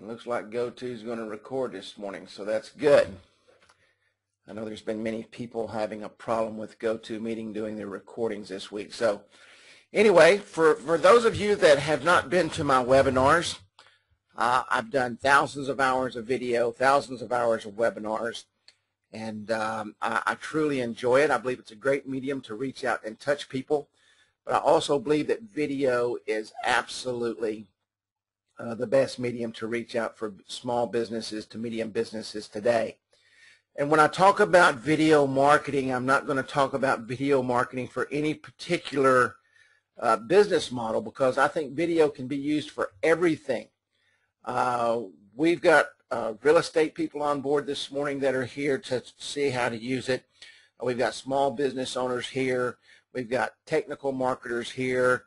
And looks like GoTo is going to record this morning, so that's good. I know there's been many people having a problem with GoToMeeting doing their recordings this week. So anyway, for those of you that have not been to my webinars, I've done thousands of hours of video, thousands of hours of webinars, and I truly enjoy it. I believe it's a great medium to reach out and touch people, but I also believe that video is absolutely the best medium to reach out for small businesses to medium businesses today. And when I talk about video marketing, I'm not going to talk about video marketing for any particular business model, because I think video can be used for everything. We've got real estate people on board this morning that are here to see how to use it. We've got small business owners here. We've got technical marketers here.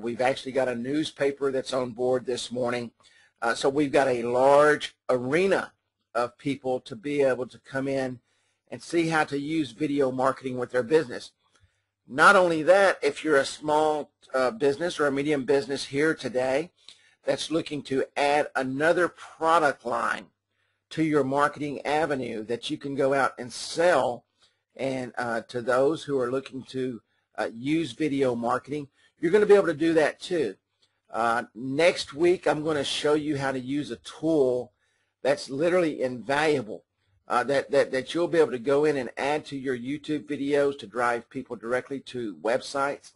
We've actually got a newspaper that's on board this morning. So we've got a large arena of people to be able to come in and see how to use video marketing with their business. Not only that, if you're a small business or a medium business here today that's looking to add another product line to your marketing avenue that you can go out and sell, and to those who are looking to use video marketing, you're going to be able to do that too. Next week, I'm going to show you how to use a tool that's literally invaluable, that you'll be able to go in and add to your YouTube videos to drive people directly to websites.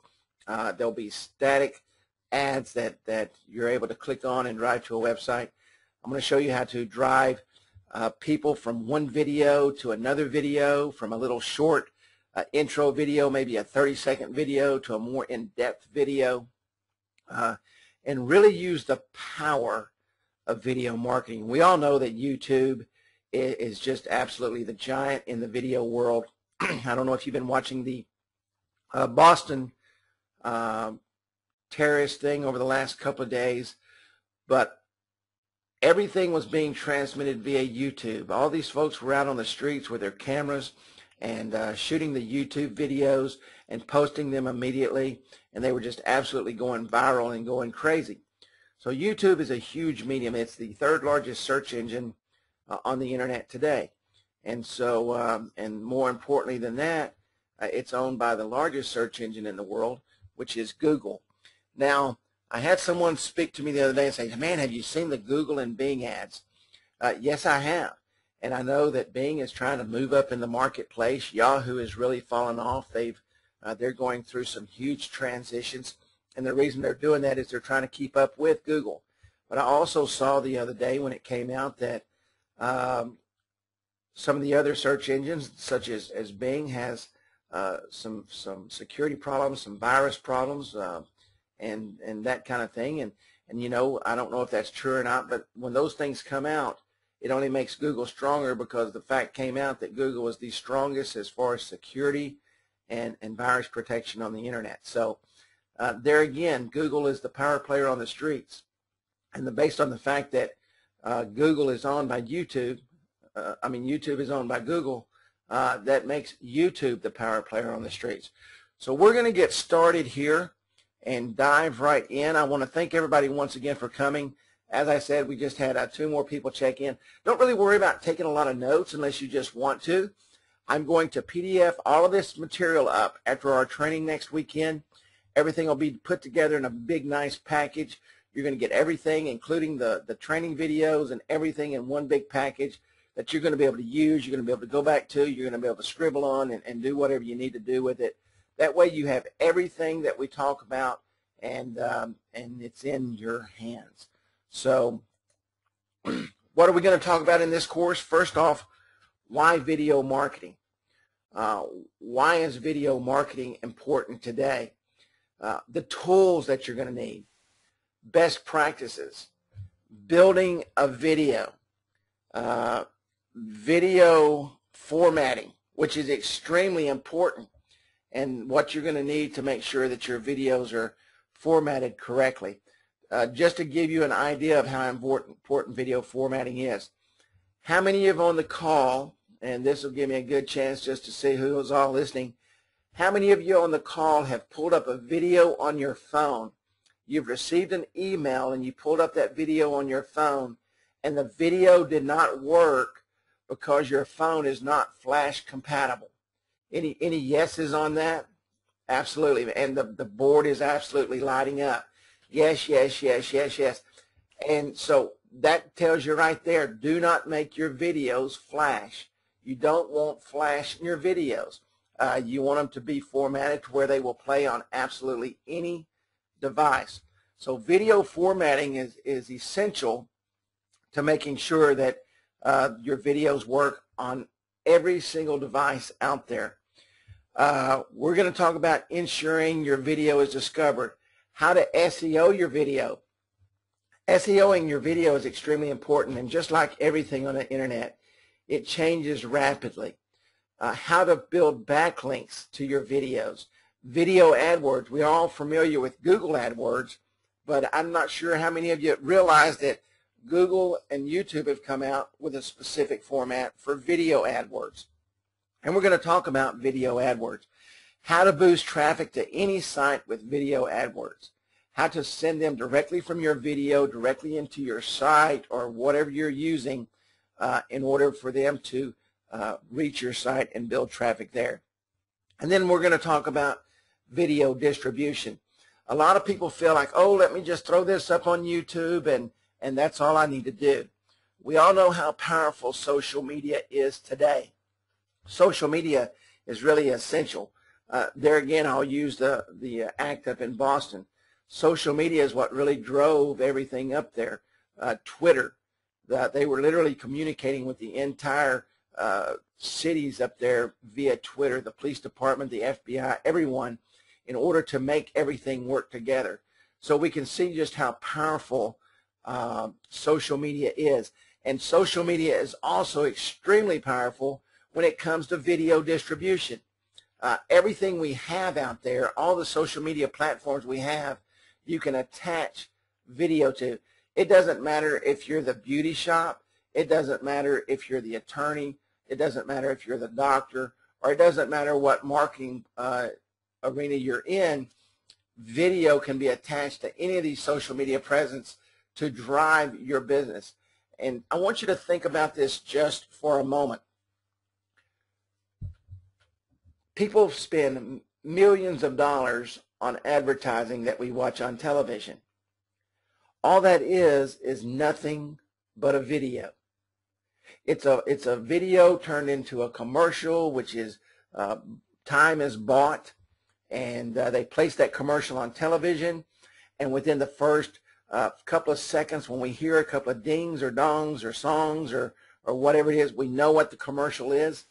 There'll be static ads that you're able to click on and drive to a website. I'm going to show you how to drive people from one video to another video, from a little short intro video, maybe a 30-second video, to a more in-depth video, and really use the power of video marketing. We all know that YouTube is just absolutely the giant in the video world. I don't know if you've been watching the Boston terrorist thing over the last couple of days, but everything was being transmitted via YouTube. All these folks were out on the streets with their cameras and shooting the YouTube videos and posting them immediately, and they were just absolutely going viral and going crazy. So YouTube is a huge medium. It's the third largest search engine on the internet today, and so and more importantly than that, it's owned by the largest search engine in the world, which is Google. Now, I had someone speak to me the other day and say, man, have you seen the Google and Bing ads? Yes, I have. And I know that Bing is trying to move up in the marketplace. Yahoo has really fallen off. They're going through some huge transitions, and the reason they're doing that is they're trying to keep up with Google. But I also saw the other day when it came out that some of the other search engines, such as Bing, has some security problems, some virus problems, and that kind of thing. And you know, I don't know if that's true or not, but when those things come out, it only makes Google stronger, because the fact came out that Google was the strongest as far as security and virus protection on the internet. So there again, Google is the power player on the streets. And based on the fact that Google is owned by YouTube, YouTube is owned by Google, that makes YouTube the power player on the streets. So we're going to get started here and dive right in. I want to thank everybody once again for coming. As I said, we just had 2 more people check in. Don't really worry about taking a lot of notes unless you just want to. I'm going to PDF all of this material up after our training next weekend. Everything will be put together in a big, nice package. You're going to get everything, including the training videos and everything, in one big package that you're going to be able to use, you're going to be able to go back to, you're going to be able to scribble on and do whatever you need to do with it. That way you have everything that we talk about, and it's in your hands. So what are we going to talk about in this course? First off, why video marketing? Why is video marketing important today? The tools that you're going to need, best practices, building a video, video formatting, which is extremely important, and what you're going to need to make sure that your videos are formatted correctly. Just to give you an idea of how important video formatting is, how many of you on the call, and this will give me a good chance just to see who is all listening, how many of you on the call have pulled up a video on your phone? You've received an email and you pulled up that video on your phone and the video did not work because your phone is not flash compatible. Any yeses on that? Absolutely. And the board is absolutely lighting up. Yes, yes, yes, yes, yes. And so that tells you right there, do not make your videos flash. You don't want flash in your videos. You want them to be formatted to where they will play on absolutely any device. So video formatting is essential to making sure that your videos work on every single device out there. We're going to talk about ensuring your video is discovered, how to SEO your video. SEOing your video is extremely important, and just like everything on the internet, it changes rapidly. How to build backlinks to your videos. Video AdWords. We are all familiar with Google AdWords, but I'm not sure how many of you realize that Google and YouTube have come out with a specific format for video AdWords. And we're going to talk about video AdWords. How to boost traffic to any site with video AdWords. How to send them directly from your video directly into your site or whatever you're using in order for them to reach your site and build traffic there. And then we're going to talk about video distribution. A lot of people feel like, oh, let me just throw this up on YouTube and that's all I need to do. We all know how powerful social media is today. Social media is really essential. There again, I'll use the act up in Boston. Social media is what really drove everything up there. Twitter, they were literally communicating with the entire cities up there via Twitter, the police department, the FBI, everyone, in order to make everything work together. So we can see just how powerful social media is. And social media is also extremely powerful when it comes to video distribution. Everything we have out there, all the social media platforms we have, you can attach video to. It doesn't matter if you're the beauty shop. It doesn't matter if you're the attorney. It doesn't matter if you're the doctor, or it doesn't matter what marketing arena you're in. Video can be attached to any of these social media presence to drive your business. And I want you to think about this just for a moment. People spend millions of dollars on advertising that we watch on television. All that is nothing but a video. It's a video turned into a commercial, which is time is bought, and they place that commercial on television, and within the first couple of seconds, when we hear a couple of dings or dongs or songs or whatever it is, we know what the commercial is.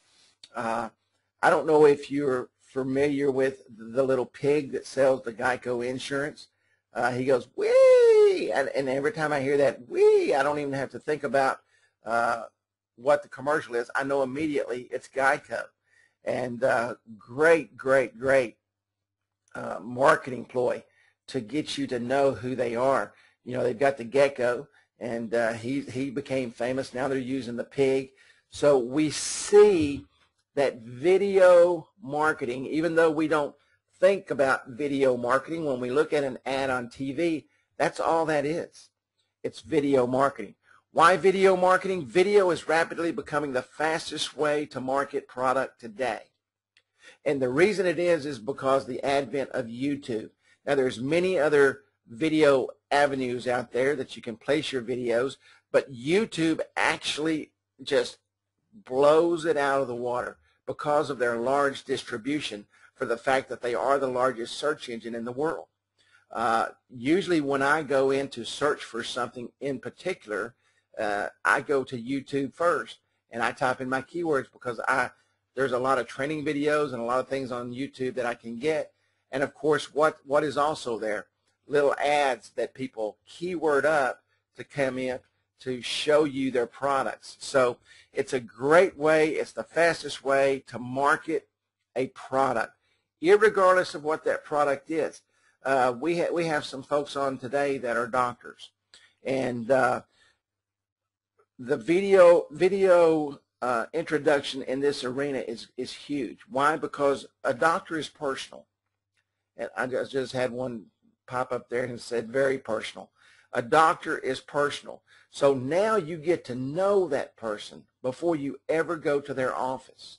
I don't know if you're familiar with the little pig that sells the Geico insurance. He goes, wee! And every time I hear that, wee, I don't even have to think about what the commercial is. I know immediately it's Geico. And great, great, great marketing ploy to get you to know who they are. You know, they've got the gecko, and he became famous. Now they're using the pig. So we see that video marketing, even though we don't think about video marketing when we look at an ad on TV, that's all that is. It's video marketing. Why video marketing? Video is rapidly becoming the fastest way to market product today. And the reason it is because the advent of YouTube. Now there's many other video avenues out there that you can place your videos, but YouTube actually just blows it out of the water because of their large distribution, for the fact that they are the largest search engine in the world. Usually when I go in to search for something in particular, I go to YouTube first, and I type in my keywords because there's a lot of training videos and a lot of things on YouTube that I can get. And of course, what is also there? Little ads that people keyword up to come in to show you their products. So it's a great way, it's the fastest way to market a product, irregardless of what that product is. We have some folks on today that are doctors, and the video introduction in this arena is huge. Why? Because a doctor is personal. And I just had one pop up there and said very personal. A doctor is personal. So now you get to know that person before you ever go to their office.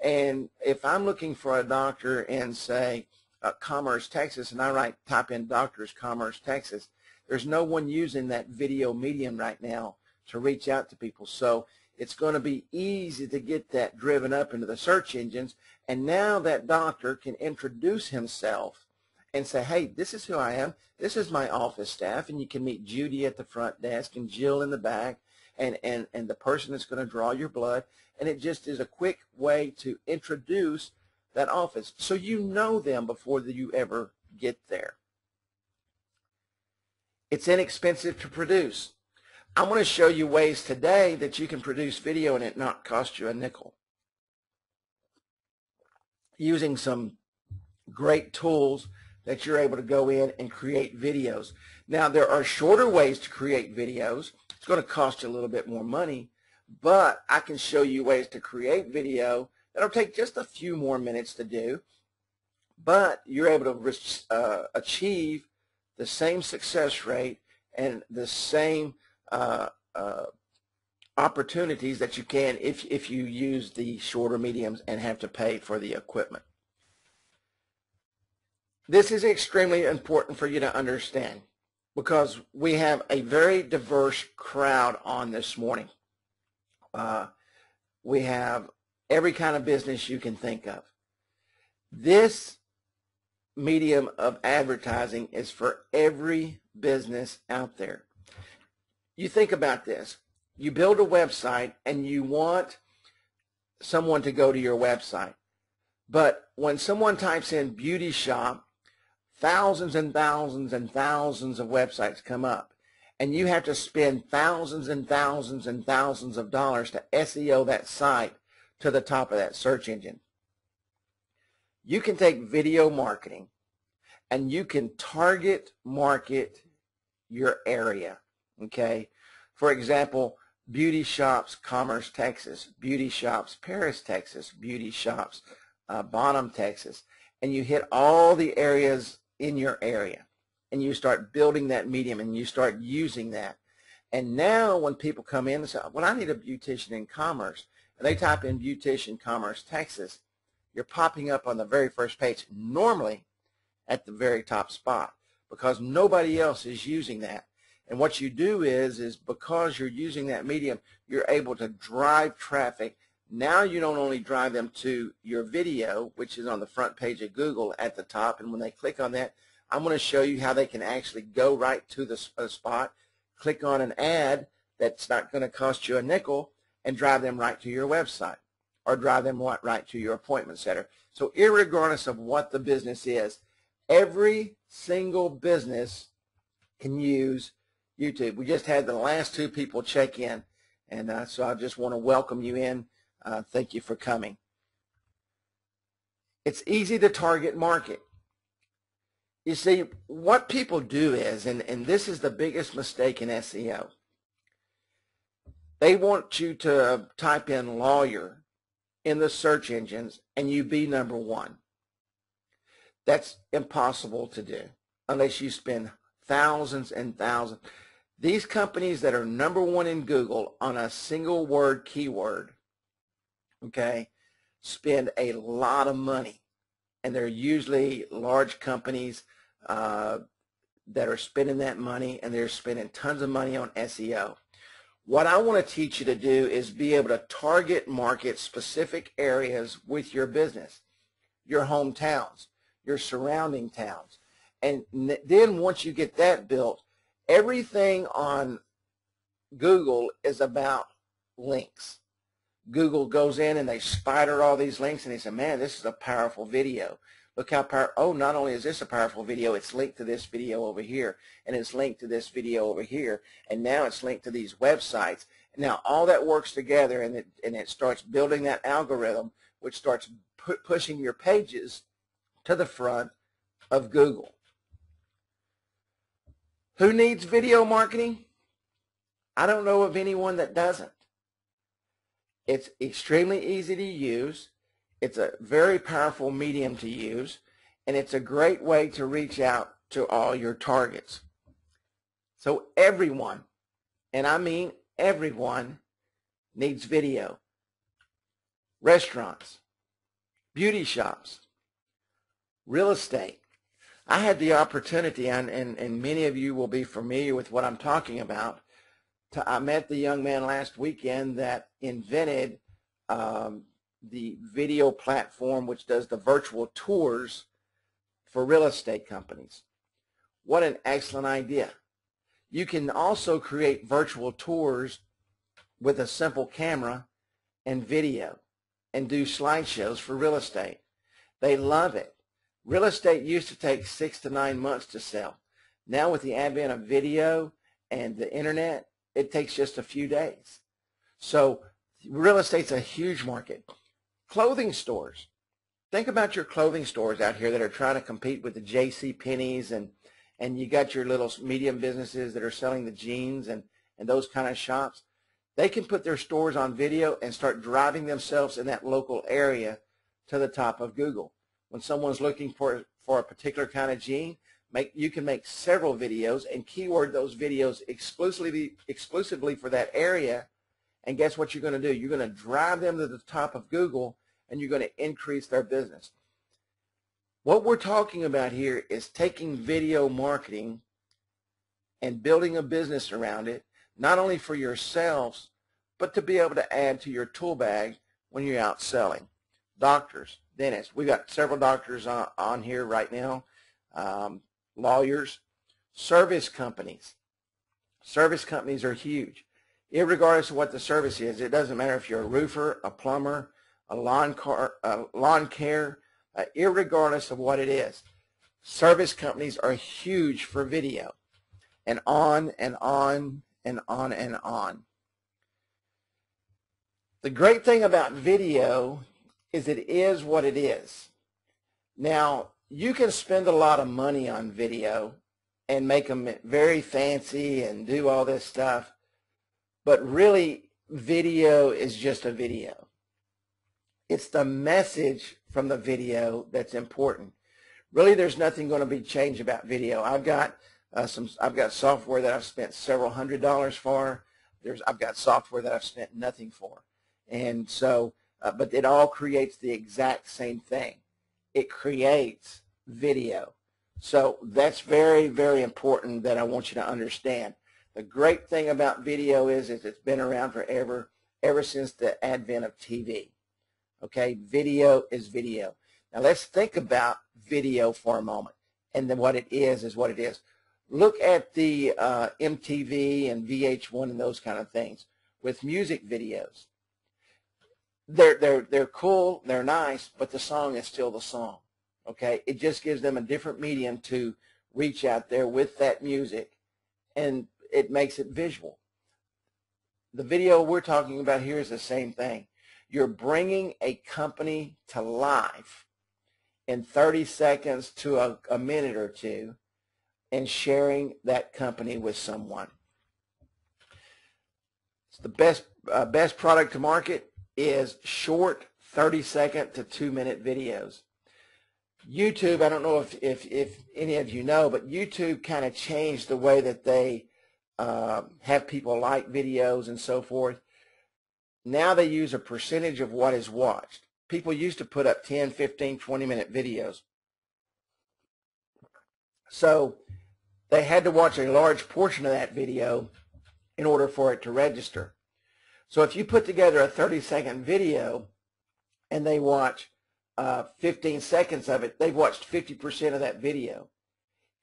And if I'm looking for a doctor in, say, Commerce, Texas, and I type in doctors, Commerce, Texas, there's no one using that video medium right now to reach out to people. So it's going to be easy to get that driven up into the search engines. And now that doctor can introduce himself and say, hey, this is who I am. This is my office staff. And you can meet Judy at the front desk and Jill in the back and the person that's going to draw your blood. And it just is a quick way to introduce that office so you know them before you ever get there. It's inexpensive to produce. I'm going to show you ways today that you can produce video and it not cost you a nickel, using some great tools that you're able to go in and create videos. Now, there are shorter ways to create videos. It's going to cost you a little bit more money, but I can show you ways to create video that'll take just a few more minutes to do, but you're able to achieve the same success rate and the same opportunities that you can if you use the shorter mediums and have to pay for the equipment. This is extremely important for you to understand because we have a very diverse crowd on this morning. We have every kind of business you can think of. This medium of advertising is for every business out there. You think about this. You build a website and you want someone to go to your website. But when someone types in beauty shop, thousands and thousands and thousands of websites come up. And you have to spend thousands and thousands and thousands of dollars to SEO that site to the top of that search engine. You can take video marketing and you can target market your area. Okay, for example, beauty shops, Commerce, Texas, beauty shops, Paris, Texas, beauty shops, Bonham, Texas, and you hit all the areas in your area, and you start building that medium, and you start using that. And now when people come in and say, well, I need a beautician in Commerce, and they type in beautician, Commerce, Texas, you're popping up on the very first page, normally at the very top spot, because nobody else is using that. And what you do is because you're using that medium, you're able to drive traffic. Now you don't only drive them to your video, which is on the front page of Google at the top, and when they click on that, I'm going to show you how they can actually go right to the spot, click on an ad that's not going to cost you a nickel, and drive them right to your website, or drive them right to your appointment center. So irregardless of what the business is, every single business can use YouTube. We just had the last two people check in, and so I just want to welcome you in. Thank you for coming. It's easy to target market. You see, what people do is, and this is the biggest mistake in SEO, they want you to type in lawyer in the search engines and you be #1. That's impossible to do unless you spend thousands and thousands. These companies that are #1 in Google on a single word keyword, okay, spend a lot of money. And they're usually large companies that are spending that money, and they're spending tons of money on SEO. What I want to teach you to do is be able to target market specific areas with your business, your hometowns, your surrounding towns. And then once you get that built, everything on Google is about links. Google goes in and they spider all these links and they say, man, this is a powerful video. Look how powerful. Oh, not only is this a powerful video, it's linked to this video over here, and it's linked to this video over here, and now it's linked to these websites. Now all that works together, and it starts building that algorithm, which starts pushing your pages to the front of Google. Who needs video marketing? I don't know of anyone that doesn't. It's extremely easy to use. It's a very powerful medium to use, and it's a great way to reach out to all your targets. So everyone, and I mean everyone, needs video. Restaurants, beauty shops, real estate. I had the opportunity, and many of you will be familiar with what I'm talking about. I met the young man last weekend that invented the video platform which does the virtual tours for real estate companies. What an excellent idea. You can also create virtual tours with a simple camera and video and do slideshows for real estate. They love it. Real estate used to take 6 to 9 months to sell. Now with the advent of video and the internet, it takes just a few days. So real estate's a huge market. Clothing stores. Think about your clothing stores out here that are trying to compete with the JCPenney's, and you got your little medium businesses that are selling the jeans and those kind of shops. They can put their stores on video and start driving themselves in that local area to the top of Google. When someone's looking for a particular kind of jean, you can make several videos and keyword those videos exclusively for that area. And guess what you're going to do? You're going to drive them to the top of Google, and you're going to increase their business. What we're talking about here is taking video marketing and building a business around it, not only for yourselves, but to be able to add to your tool bag when you're out selling. Doctors, dentists. We've got several doctors on here right now. Lawyers, service companies. Service companies are huge. Irregardless of what the service is, it doesn't matter if you're a roofer, a plumber, a lawn care, irregardless of what it is. Service companies are huge for video, and on and on and on and on. The great thing about video is it is what it is. Now, you can spend a lot of money on video and make them very fancy and do all this stuff, but really video is just a video. It's the message from the video that's important. Really, there's nothing going to be changed about video. I've got software that I've spent several $100s for. I've got software that I've spent nothing for, and so but it all creates the exact same thing. It creates video. So that's very, very important that I want you to understand. The great thing about video is it's been around forever, ever since the advent of TV. Okay, video is video. Now let's think about video for a moment, and then what it is what it is. Look at the MTV and VH1 and those kind of things with music videos. They're cool, they're nice, but the song is still the song. Okay, it just gives them a different medium to reach out there with that music, and it makes it visual. The video we're talking about here is the same thing. You're bringing a company to life in 30 seconds to a minute or two and sharing that company with someone. It's the best product to market is short 30-second to 2-minute videos. YouTube, I don't know if any of you know, but YouTube kind of changed the way that they have people like videos and so forth. Now they use a percentage of what is watched. People used to put up 10, 15, 20-minute videos. So they had to watch a large portion of that video in order for it to register. So if you put together a 30-second video and they watch 15 seconds of it, they've watched 50% of that video.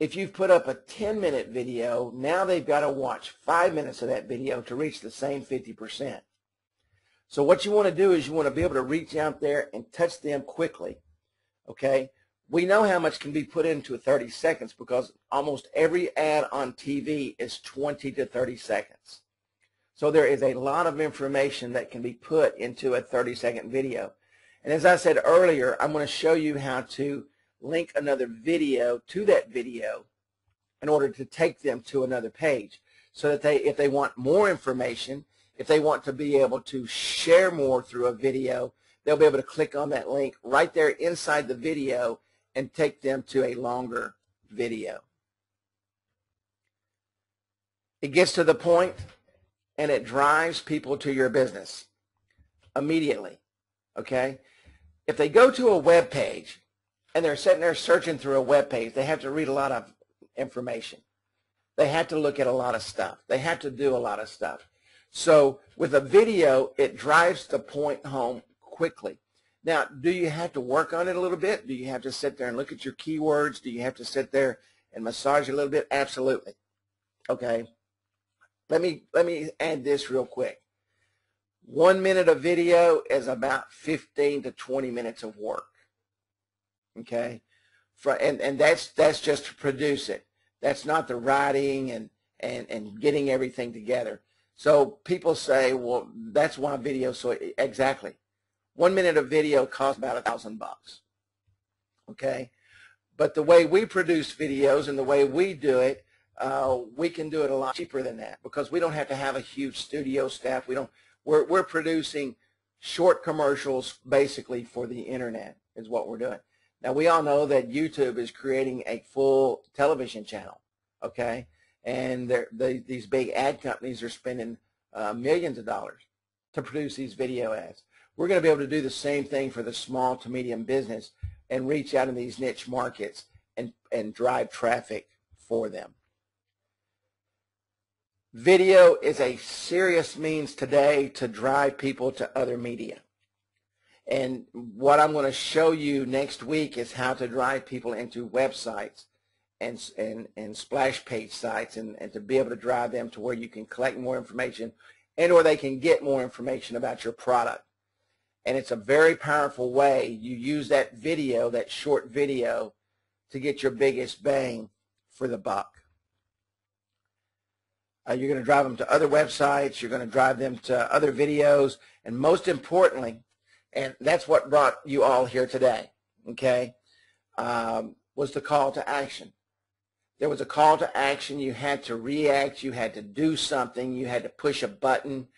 If you've put up a 10-minute video, now they've got to watch 5 minutes of that video to reach the same 50%. So what you want to do is you want to be able to reach out there and touch them quickly. Okay? We know how much can be put into 30 seconds because almost every ad on TV is 20 to 30 seconds. So there is a lot of information that can be put into a 30-second video. And as I said earlier, I'm going to show you how to link another video to that video in order to take them to another page so that if they want more information, if they want to be able to share more through a video, they'll be able to click on that link right there inside the video and take them to a longer video. It gets to the point and it drives people to your business immediately, okay? If they go to a web page and they're sitting there searching through a web page, they have to read a lot of information. They have to look at a lot of stuff. They have to do a lot of stuff. So with a video, it drives the point home quickly. Now, do you have to work on it a little bit? Do you have to sit there and look at your keywords? Do you have to sit there and massage a little bit? Absolutely. Okay. Let me add this real quick. 1 minute of video is about 15 to 20 minutes of work. Okay. And that's just to produce it. That's not the writing and getting everything together. So people say, well, that's why video. So exactly. 1 minute of video costs about $1,000. Okay. But the way we produce videos and the way we do it, we can do it a lot cheaper than that because we don't have to have a huge studio staff. We're producing short commercials basically for the internet is what we're doing. Now we all know that YouTube is creating a full television channel, okay? And these big ad companies are spending millions of dollars to produce these video ads. We're going to be able to do the same thing for the small to medium business and reach out in these niche markets and drive traffic for them. Video is a serious means today to drive people to other media. And what I'm going to show you next week is how to drive people into websites and splash page sites and to be able to drive them to where you can collect more information and or they can get more information about your product. And it's a very powerful way. You use that video, that short video, to get your biggest bang for the buck. You're going to drive them to other websites. You're going to drive them to other videos. And most importantly, and that's what brought you all here today, okay, was the call to action. There was a call to action. You had to react. You had to do something. You had to push a button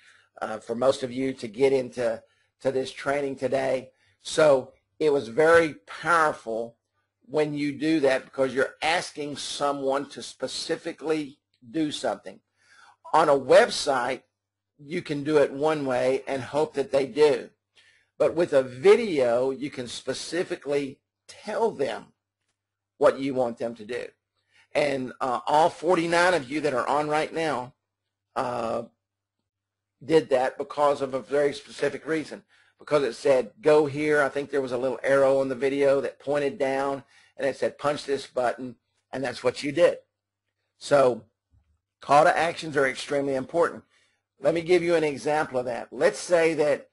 for most of you to get into this training today. So it was very powerful when you do that because you're asking someone to specifically do something. On a website, you can do it one way and hope that they do. But with a video, you can specifically tell them what you want them to do. And all 49 of you that are on right now did that because of a very specific reason. Because it said, go here. I think there was a little arrow on the video that pointed down, and it said, punch this button, and that's what you did. So call to actions are extremely important. Let me give you an example of that. Let's say that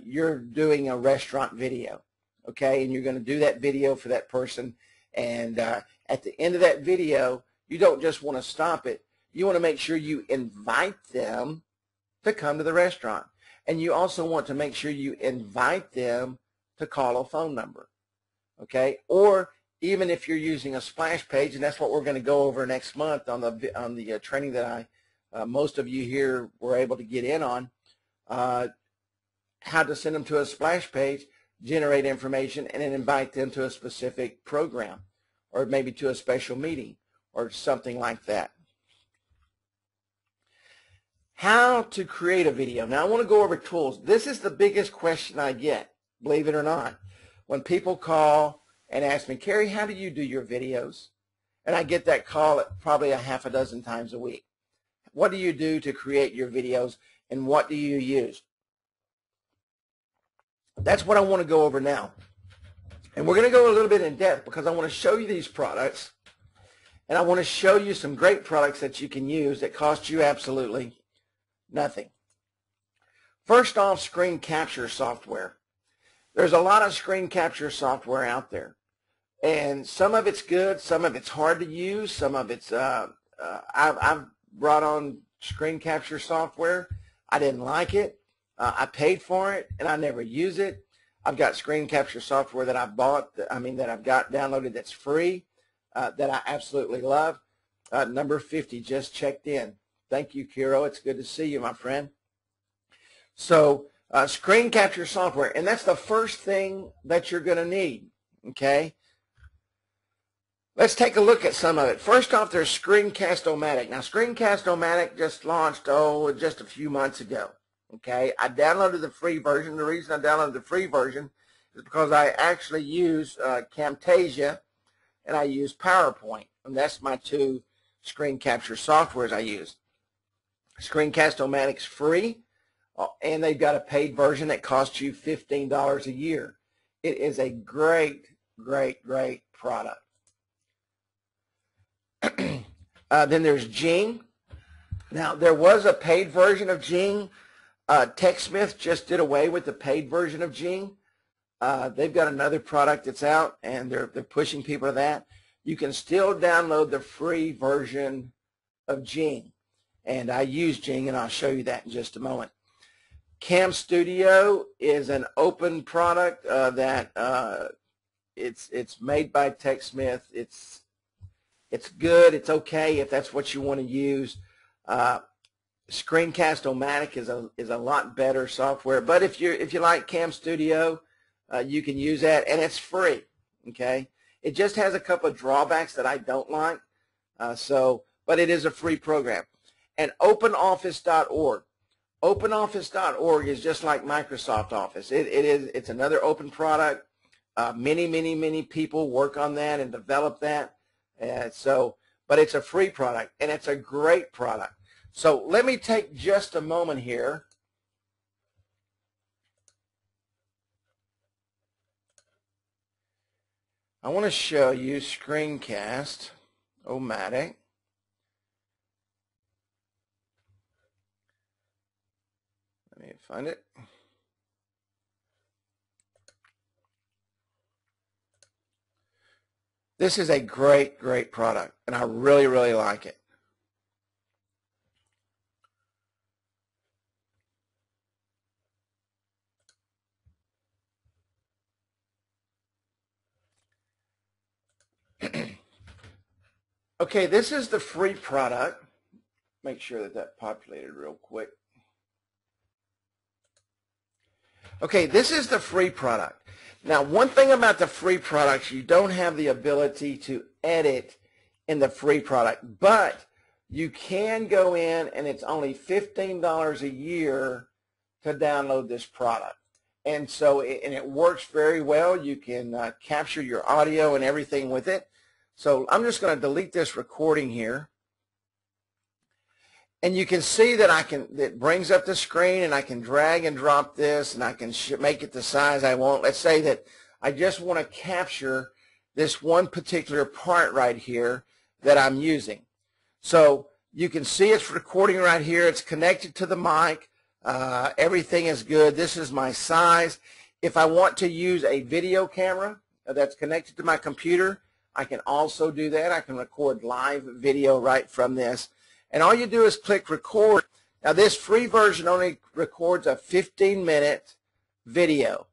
you're doing a restaurant video, okay, and you're going to do that video for that person, and at the end of that video, you don't just want to stop it. You want to make sure you invite them to come to the restaurant. And you also want to make sure you invite them to call a phone number, okay? Or even if you're using a splash page, and that's what we're going to go over next month on the training that most of you here were able to get in on, how to send them to a splash page, generate information, and then invite them to a specific program or maybe to a special meeting or something like that. How to create a video. Now I want to go over tools. This is the biggest question I get, believe it or not. When people call and ask me, Kerry, how do you do your videos? And I get that call probably a half a dozen times a week. What do you do to create your videos and what do you use? That's what I want to go over now. And we're going to go a little bit in depth because I want to show you these products and I want to show you some great products that you can use that cost you absolutely nothing. First off, screen capture software. There's a lot of screen capture software out there. And some of it's good, some of it's hard to use, some of it's, I've brought on screen capture software. I didn't like it. I paid for it, and I never use it. I've got screen capture software that I've bought, that I've got downloaded that's free, that I absolutely love. Number 50 just checked in. Thank you, Kiro. It's good to see you, my friend. So screen capture software, and that's the first thing that you're going to need, okay? Let's take a look at some of it. First off, there's Screencast-O-Matic. Now, Screencast-O-Matic just launched, just a few months ago. Okay, I downloaded the free version. The reason I downloaded the free version is because I actually use Camtasia and I use PowerPoint, and that's my two screen capture softwares I use. Screencast-O-Matic's free, and they've got a paid version that costs you $15 a year. It is a great, great, great product. Then there's Jing. Now, there was a paid version of Jing. TechSmith just did away with the paid version of Jing. They've got another product that's out, and they're pushing people to that. You can still download the free version of Jing, and I use Jing, and I'll show you that in just a moment. Cam Studio is an open product that it's made by TechSmith. It's good. It's okay if that's what you want to use. Screencast-O-Matic is a lot better software, but if you like Cam Studio, you can use that, and it's free. Okay, it just has a couple of drawbacks that I don't like. But it is a free program. And OpenOffice.org. OpenOffice.org is just like Microsoft Office. It's another open product. Many people work on that and develop that. But it's a free product, and it's a great product. So let me take just a moment here. I want to show you Screencast-O-Matic. Let me find it. This is a great, great product, and I really, really like it. Okay, this is the free product. Make sure that populated real quick. Okay, this is the free product. Now, one thing about the free products, you don't have the ability to edit in the free product, but you can go in, and it's only $15 a year to download this product. And so, it works very well. You can capture your audio and everything with it. So I'm just going to delete this recording here. And you can see that it brings up the screen, and I can drag and drop this, and I can make it the size I want. Let's say that I just want to capture this one particular part right here that I'm using. So you can see it's recording right here. It's connected to the mic. Everything is good. This is my size. If I want to use a video camera that's connected to my computer, I can also do that. I can record live video right from this. And all you do is click record. Now, this free version only records a 15-minute video.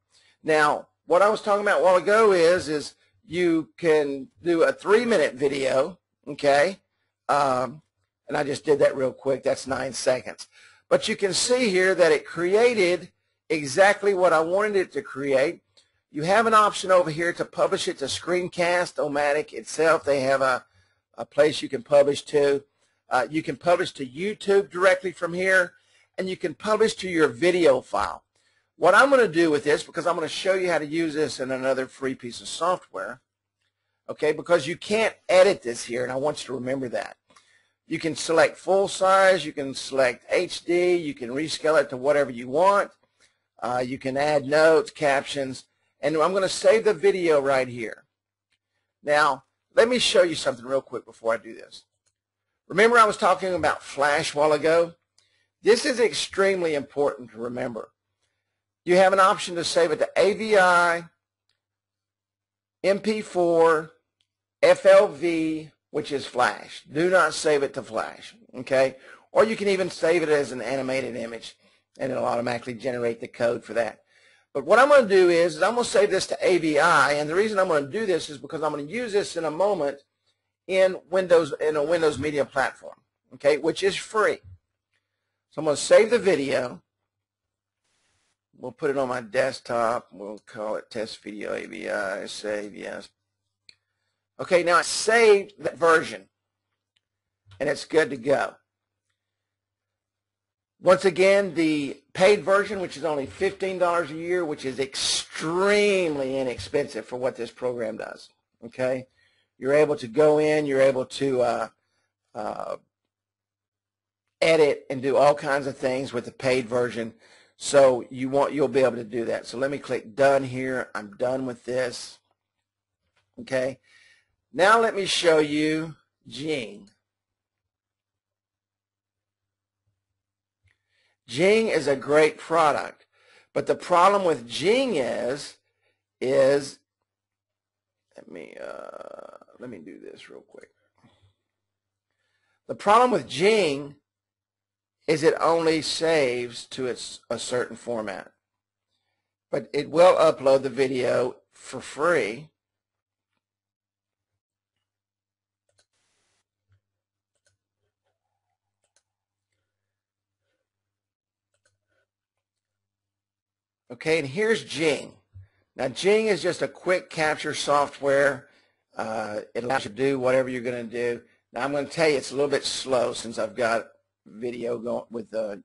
Now, what I was talking about a while ago is you can do a 3-minute video, okay? And I just did that real quick. That's 9 seconds. But you can see here that it created exactly what I wanted it to create. You have an option over here to publish it to Screencast-O-Matic itself. They have a place you can publish to. You can publish to YouTube directly from here, and you can publish to your video file. What I'm going to do with this, because I'm going to show you how to use this in another free piece of software, okay, because you can't edit this here, and I want you to remember that. You can select full size, you can select HD, you can rescale it to whatever you want. You can add notes, captions, and I'm going to save the video right here. Now, let me show you something real quick before I do this. Remember I was talking about Flash a while ago? This is extremely important to remember. You have an option to save it to AVI, MP4, FLV, which is Flash. Do not save it to Flash, okay? Or you can even save it as an animated image, and it'll automatically generate the code for that. But what I'm going to do is I'm going to save this to AVI, and the reason I'm going to do this is because I'm going to use this in a moment in a Windows Media Platform, okay, which is free. So I'm going to save the video. We'll put it on my desktop. We'll call it Test Video AVI. Save, yes. Okay, now I saved that version, and it's good to go. Once again, the paid version, which is only $15 a year, which is extremely inexpensive for what this program does. Okay, you're able to go in, you're able to edit and do all kinds of things with the paid version. So you'll be able to do that. So let me click done here. I'm done with this. Okay. Now let me show you Jing. Jing is a great product, but the problem with Jing is let me do this real quick. The problem with Jing is it only saves to a certain format, but it will upload the video for free. Okay, and here's Jing. Now, Jing is just a quick capture software. It allows you to do whatever you're going to do. Now, I'm going to tell you it's a little bit slow since I've got video going with the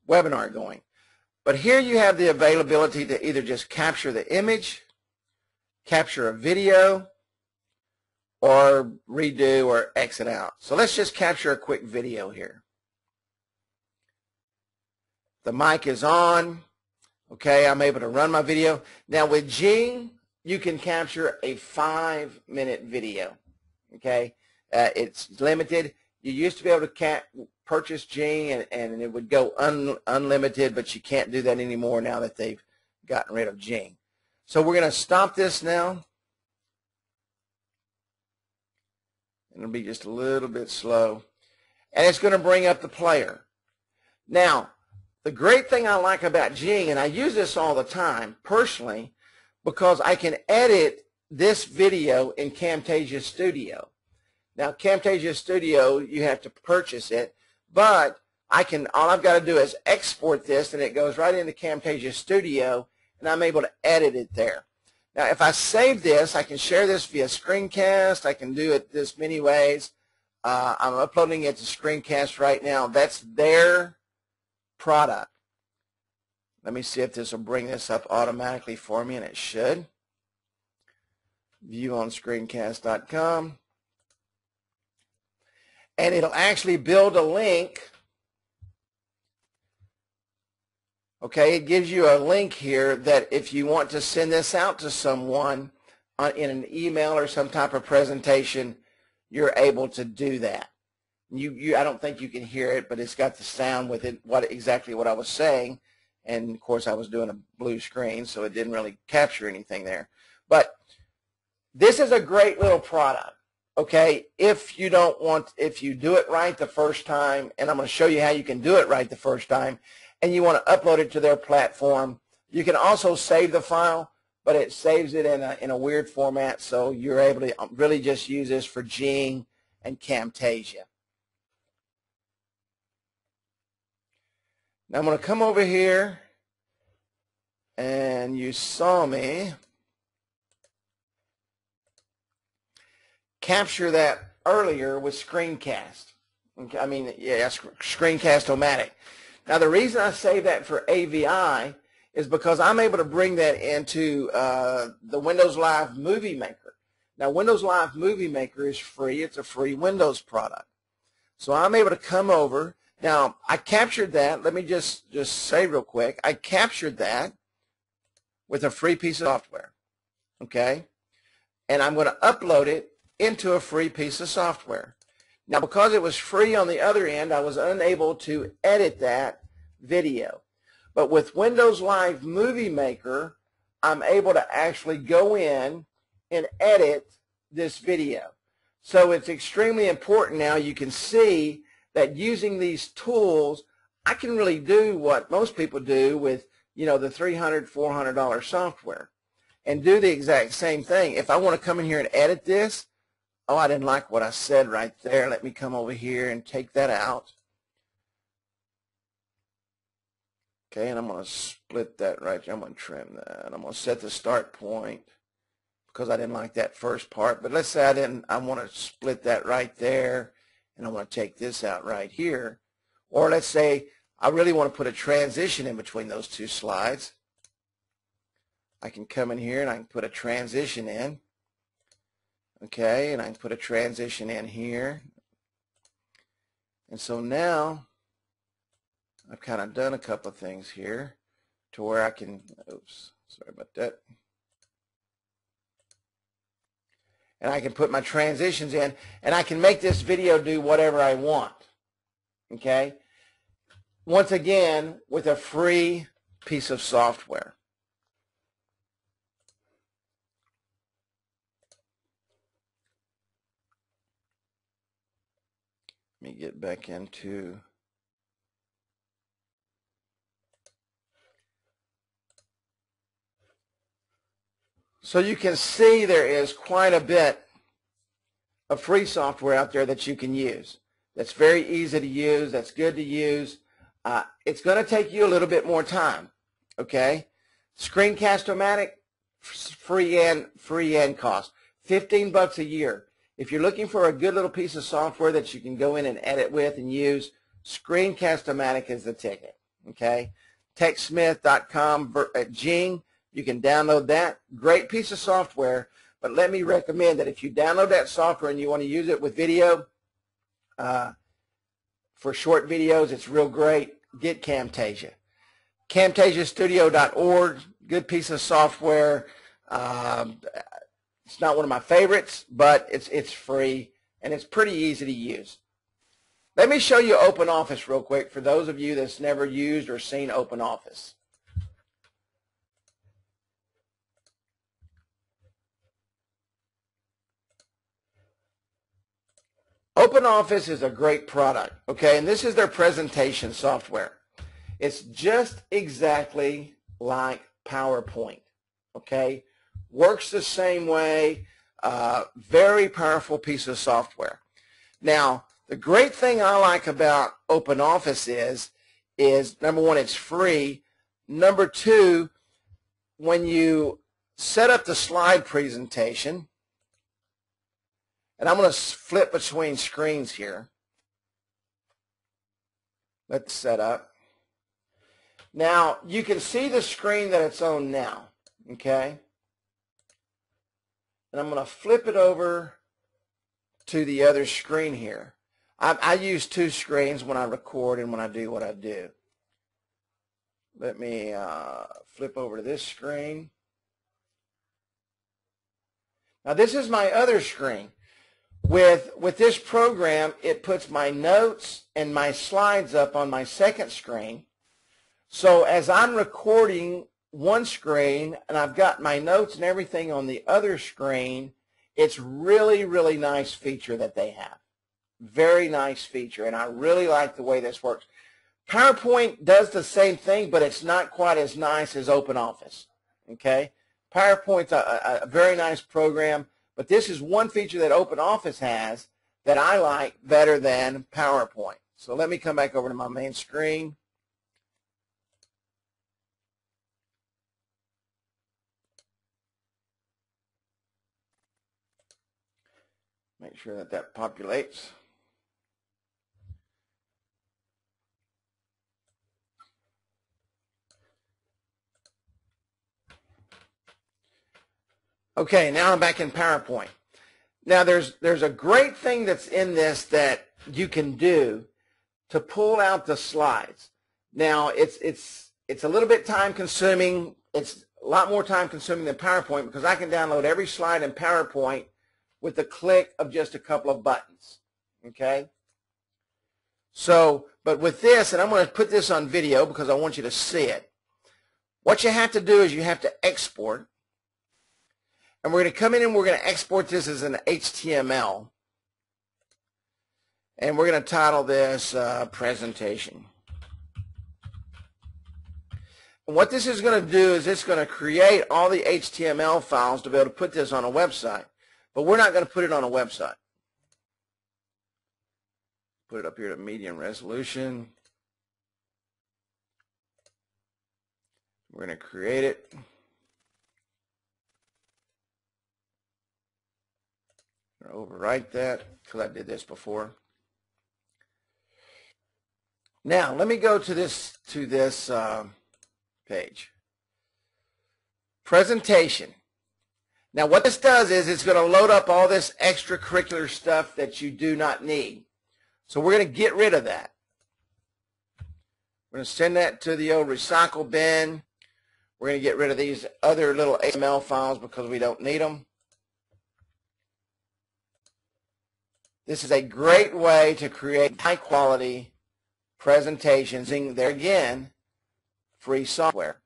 webinar going. But here you have the availability to either just capture the image, capture a video, or redo or exit out. So let's just capture a quick video here. The mic is on. Okay, I'm able to run my video. Now with Jing, you can capture a 5-minute video. Okay, it's limited. You used to be able to purchase Jing and it would go unlimited, but you can't do that anymore now that they've gotten rid of Jing. So we're going to stop this now. It'll be just a little bit slow. And it's going to bring up the player. Now, the great thing I like about Jing, and I use this all the time personally, because I can edit this video in Camtasia Studio. Now, Camtasia Studio, you have to purchase it, but all I've got to do is export this, and it goes right into Camtasia Studio, and I'm able to edit it there. Now, if I save this, I can share this via screencast. I can do it this many ways. I'm uploading it to screencast right now. That's their product. Let me see if this will bring this up automatically for me, and it should. View on screencast.com. And it'll actually build a link. Okay, it gives you a link here that if you want to send this out to someone in an email or some type of presentation, you're able to do that. I don't think you can hear it, but it's got the sound with it, exactly what I was saying. And, of course, I was doing a blue screen, so it didn't really capture anything there. But this is a great little product, okay, if you do it right the first time, and I'm going to show you how you can do it right the first time, and you want to upload it to their platform. You can also save the file, but it saves it in a weird format, so you're able to really just use this for Jing and Camtasia. Now I'm going to come over here, and you saw me capture that earlier with Screencast. Okay, Screencast-O-Matic. Now the reason I say that for AVI is because I'm able to bring that into the Windows Live Movie Maker. Now Windows Live Movie Maker is free. It's a free Windows product. So I'm able to come over. Now I captured that. Let me just say real quick. I captured that with a free piece of software. Okay? And I'm going to upload it into a free piece of software. Now, because it was free on the other end, I was unable to edit that video. But with Windows Live Movie Maker, I'm able to actually go in and edit this video. So it's extremely important now. You can see that using these tools, I can really do what most people do with, the $300, $400 software and do the exact same thing. If I want to come in here and edit this, oh, I didn't like what I said right there. Let me come over here and take that out. Okay, and I'm going to split that right there. I'm going to trim that. I'm going to set the start point, because I didn't like that first part. But let's say I want to split that right there, and I want to take this out right here. Or let's say I really want to put a transition in between those two slides. I can come in here and I can put a transition in. Okay, and I can put a transition in here. And so now I've kind of done a couple of things here to where I can, oops, sorry about that. And I can put my transitions in, and I can make this video do whatever I want. Okay? Once again, with a free piece of software. Let me get back into so you can see there is quite a bit of free software out there that you can use. That's very easy to use. That's good to use. It's going to take you a little bit more time. Okay? Screencast-O-Matic, free and cost. $15 a year. If you're looking for a good little piece of software that you can go in and edit with and use, Screencast-O-Matic is the ticket. Okay? TechSmith.com, Jing, you can download that. Great piece of software, but let me recommend that if you download that software and you want to use it with video, for short videos, it's real great. Get Camtasia. CamtasiaStudio.org, good piece of software. It's not one of my favorites, but it's free and it's pretty easy to use. Let me show you OpenOffice real quick for those of you that's never used or seen OpenOffice. OpenOffice is a great product, okay, and this is their presentation software. It's just exactly like PowerPoint, okay? Works the same way, very powerful piece of software. Now, the great thing I like about OpenOffice is number one, it's free. Number two, when you set up the slide presentation, and I'm going to flip between screens here. Let's set up. Now, you can see the screen that it's on now, okay? And I'm going to flip it over to the other screen here. I use two screens when I record and when I do what I do. Let me flip over to this screen. Now, this is my other screen. With this program, it puts my notes and my slides up on my second screen. So as I'm recording one screen and I've got my notes and everything on the other screen, it's really, really nice feature that they have. Very nice feature, and I really like the way this works. PowerPoint does the same thing, but it's not quite as nice as OpenOffice. Okay? PowerPoint's a very nice program. But this is one feature that OpenOffice has that I like better than PowerPoint. So let me come back over to my main screen. Make sure that that populates. Okay, now I'm back in PowerPoint. Now there's a great thing that's in this that you can do to pull out the slides. Now it's a little bit time consuming. It's a lot more time consuming than PowerPoint because I can download every slide in PowerPoint with the click of just a couple of buttons. Okay? So, but with this, and I'm going to put this on video because I want you to see it. What you have to do is you have to export. And we're going to come in and we're going to export this as an HTML. And we're going to title this presentation. And what this is going to do is it's going to create all the HTML files to be able to put this on a website. But we're not going to put it on a website. Put it up here to medium resolution. We're going to create it. I'm going to overwrite that because I did this before. Now let me go to this page. Presentation. Now what this does is it's going to load up all this extracurricular stuff that you do not need. So we're going to get rid of that. We're going to send that to the old recycle bin. We're going to get rid of these other little XML files because we don't need them. This is a great way to create high quality presentations. And there again, free software.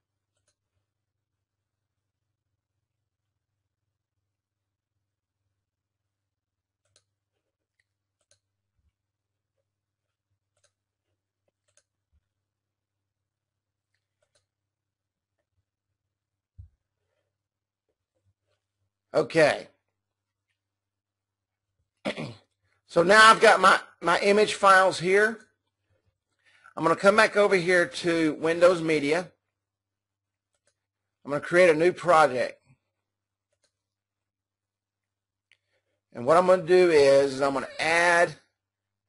Okay. So now I've got my image files here. I'm going to come back over here to Windows Media. I'm going to create a new project. And what I'm going to do is I'm going to add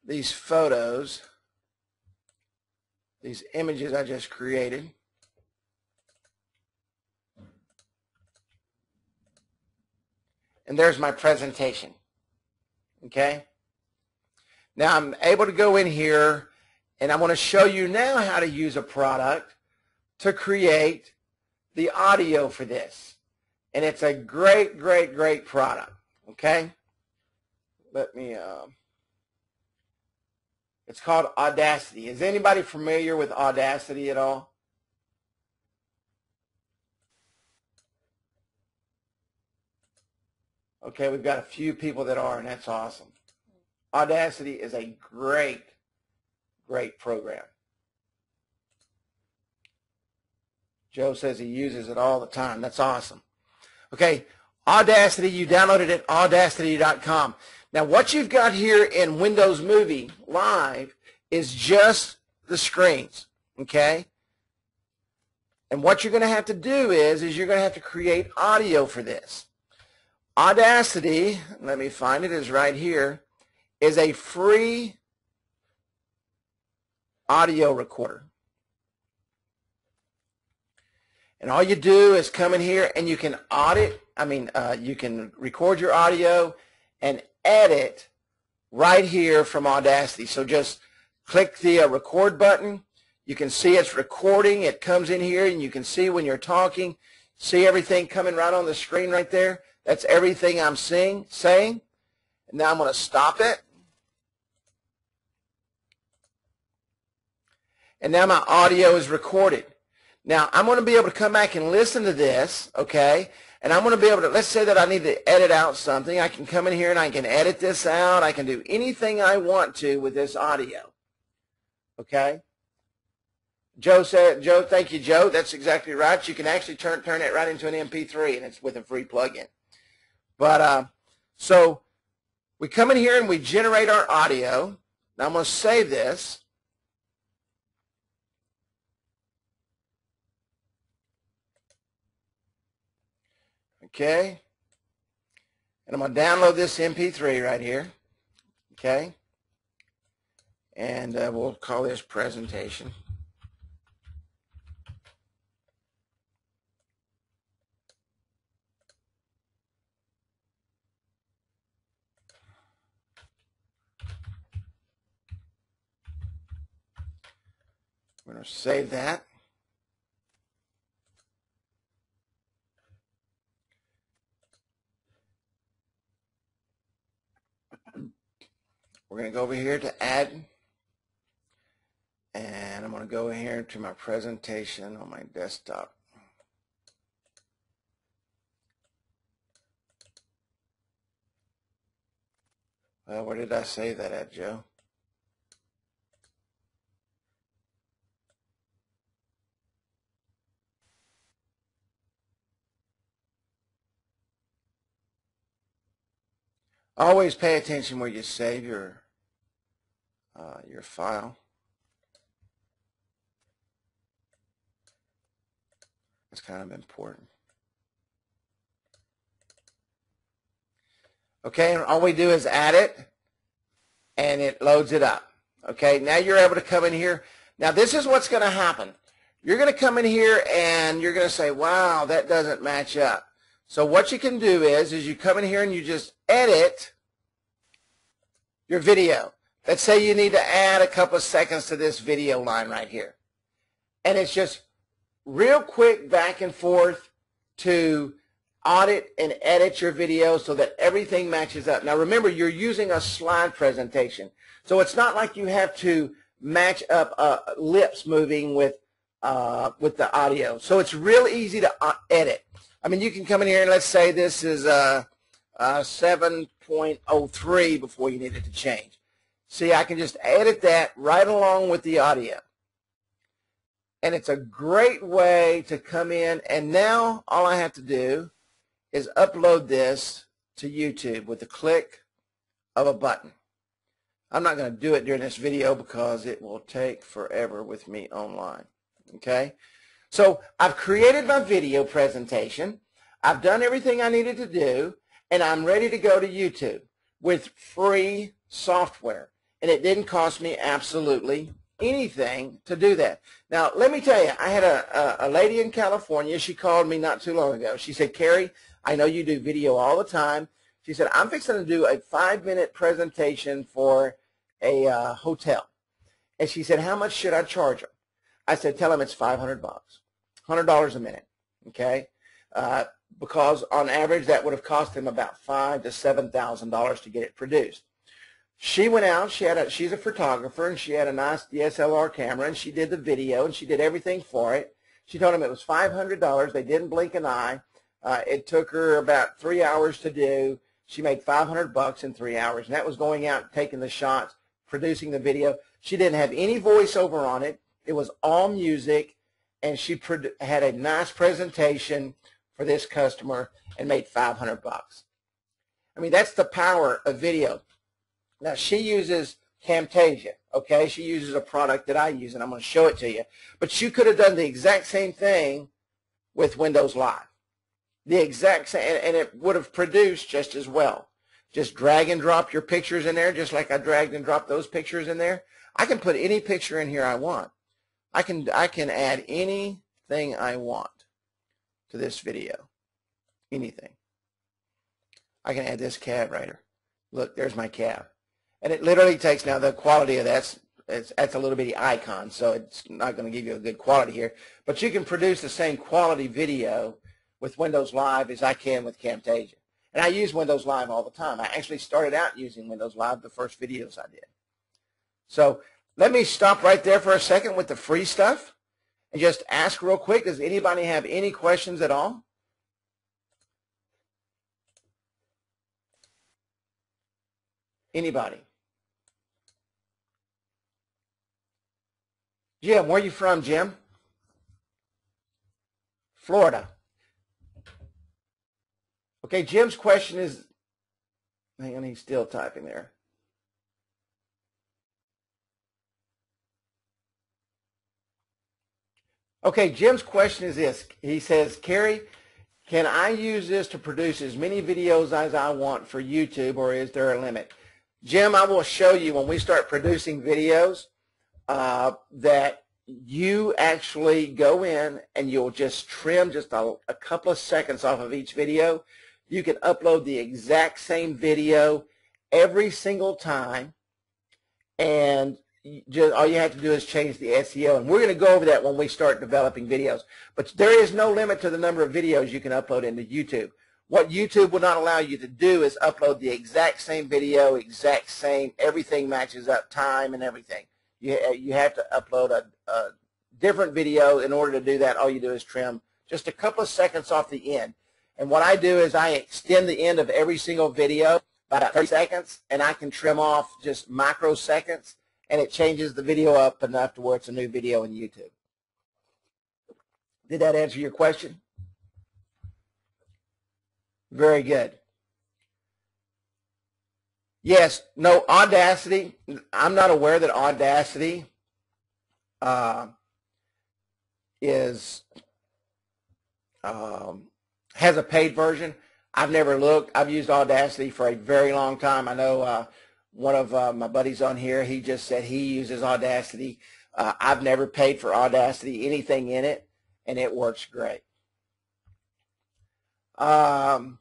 these photos, these images I just created. And there's my presentation. Okay? Now I'm able to go in here and I want to show you now how to use a product to create the audio for this. And it's a great, great, great product. Okay? Let me, it's called Audacity. Is anybody familiar with Audacity at all? Okay, we've got a few people that are, and that's awesome. Audacity is a great, great program. Joe says he uses it all the time. That's awesome. Okay, Audacity, you downloaded it at audacity.com. Now, what you've got here in Windows Movie Live is just the screens, okay? And what you're going to have to do is you're going to have to create audio for this. Audacity, let me find it, is right here, is a free audio recorder. And all you do is come in here and you can you can record your audio and edit right here from Audacity. So just click the record button. You can see it's recording. It comes in here and you can see when you're talking, see everything coming right on the screen right there. That's everything I'm saying. And now I'm going to stop it. And now my audio is recorded. Now I'm going to be able to come back and listen to this, okay? And I'm going to be able to, let's say that I need to edit out something. I can come in here and I can edit this out. I can do anything I want to with this audio, okay? Joe, thank you, Joe. That's exactly right. You can actually turn it right into an MP3, and it's with a free plugin. But so we come in here and we generate our audio. Now I'm going to save this. Okay. And I'm going to download this MP3 right here. Okay. And we'll call this presentation. We're going to save that. We're going to go over here to add, and I'm going to go in here to my presentation on my desktop. Well, where did I save that at, Joe? Always pay attention where you save your file. It's kind of important. Okay, and all we do is add it, and it loads it up. Okay, now you're able to come in here. Now this is what's going to happen. You're going to come in here and you're going to say, wow, that doesn't match up. So what you can do is you come in here and you just edit your video. Let's say you need to add a couple of seconds to this video line right here. And it's just real quick back and forth to audit and edit your video so that everything matches up. Now remember, you're using a slide presentation. So it's not like you have to match up lips moving with the audio. So it's real easy to edit. I mean, you can come in here and let's say this is 7.03 before you need it to change. See, I can just edit that right along with the audio. And it's a great way to come in, and now all I have to do is upload this to YouTube with the click of a button. I'm not going to do it during this video because it will take forever with me online. Okay? So I've created my video presentation. I've done everything I needed to do, and I'm ready to go to YouTube with free software. And it didn't cost me absolutely anything to do that. Now, let me tell you, I had a lady in California. She called me not too long ago. She said, Kerry, I know you do video all the time. She said, I'm fixing to do a 5-minute presentation for a hotel. And she said, how much should I charge them? I said, tell them it's $500, $100 a minute, okay? Because on average, that would have cost them about $5,000 to $7,000 to get it produced. She went out, she's a photographer, and she had a nice DSLR camera, and she did the video, and she did everything for it. She told them it was $500. They didn't blink an eye. It took her about 3 hours to do. She made $500 in 3 hours, and that was going out, taking the shots, producing the video. She didn't have any voiceover on it. It was all music, and she had a nice presentation for this customer and made $500. I mean, that's the power of video. Now, she uses Camtasia, okay? She uses a product that I use, and I'm going to show it to you. But you could have done the exact same thing with Windows Live. The exact same, and it would have produced just as well. Just drag and drop your pictures in there, just like I dragged and dropped those pictures in there. I can put any picture in here I want. I can add anything I want to this video. Anything. I can add this cab right here. Look, there's my cab. And it literally takes, now the quality of that's a little bitty icon, so it's not going to give you a good quality here. But you can produce the same quality video with Windows Live as I can with Camtasia. And I use Windows Live all the time. I actually started out using Windows Live, the first videos I did. So let me stop right there for a second with the free stuff and just ask real quick, does anybody have any questions at all? Anybody? Jim, where are you from, Jim? Florida. Okay, Jim's question is, hang on, he's still typing there. Okay, Jim's question is this. He says, Kerry, can I use this to produce as many videos as I want for YouTube, or is there a limit? Jim, I will show you when we start producing videos that you actually go in and you'll just trim just a couple of seconds off of each video. You can upload the exact same video every single time, and just all you have to do is change the SEO. And we're going to go over that when we start developing videos. But there is no limit to the number of videos you can upload into YouTube. What YouTube will not allow you to do is upload the exact same video, exact same, everything matches up, time and everything. You have to upload a different video. In order to do that, all you do is trim just a couple of seconds off the end. And what I do is I extend the end of every single video by about 30 seconds, and I can trim off just microseconds, and it changes the video up enough to where it's a new video in YouTube. Did that answer your question? Very good. Yes, no, Audacity, I'm not aware that Audacity has a paid version. I've never looked. I've used Audacity for a very long time. I know one of my buddies on here, he just said he uses Audacity. I've never paid for Audacity, anything in it, and it works great. Tom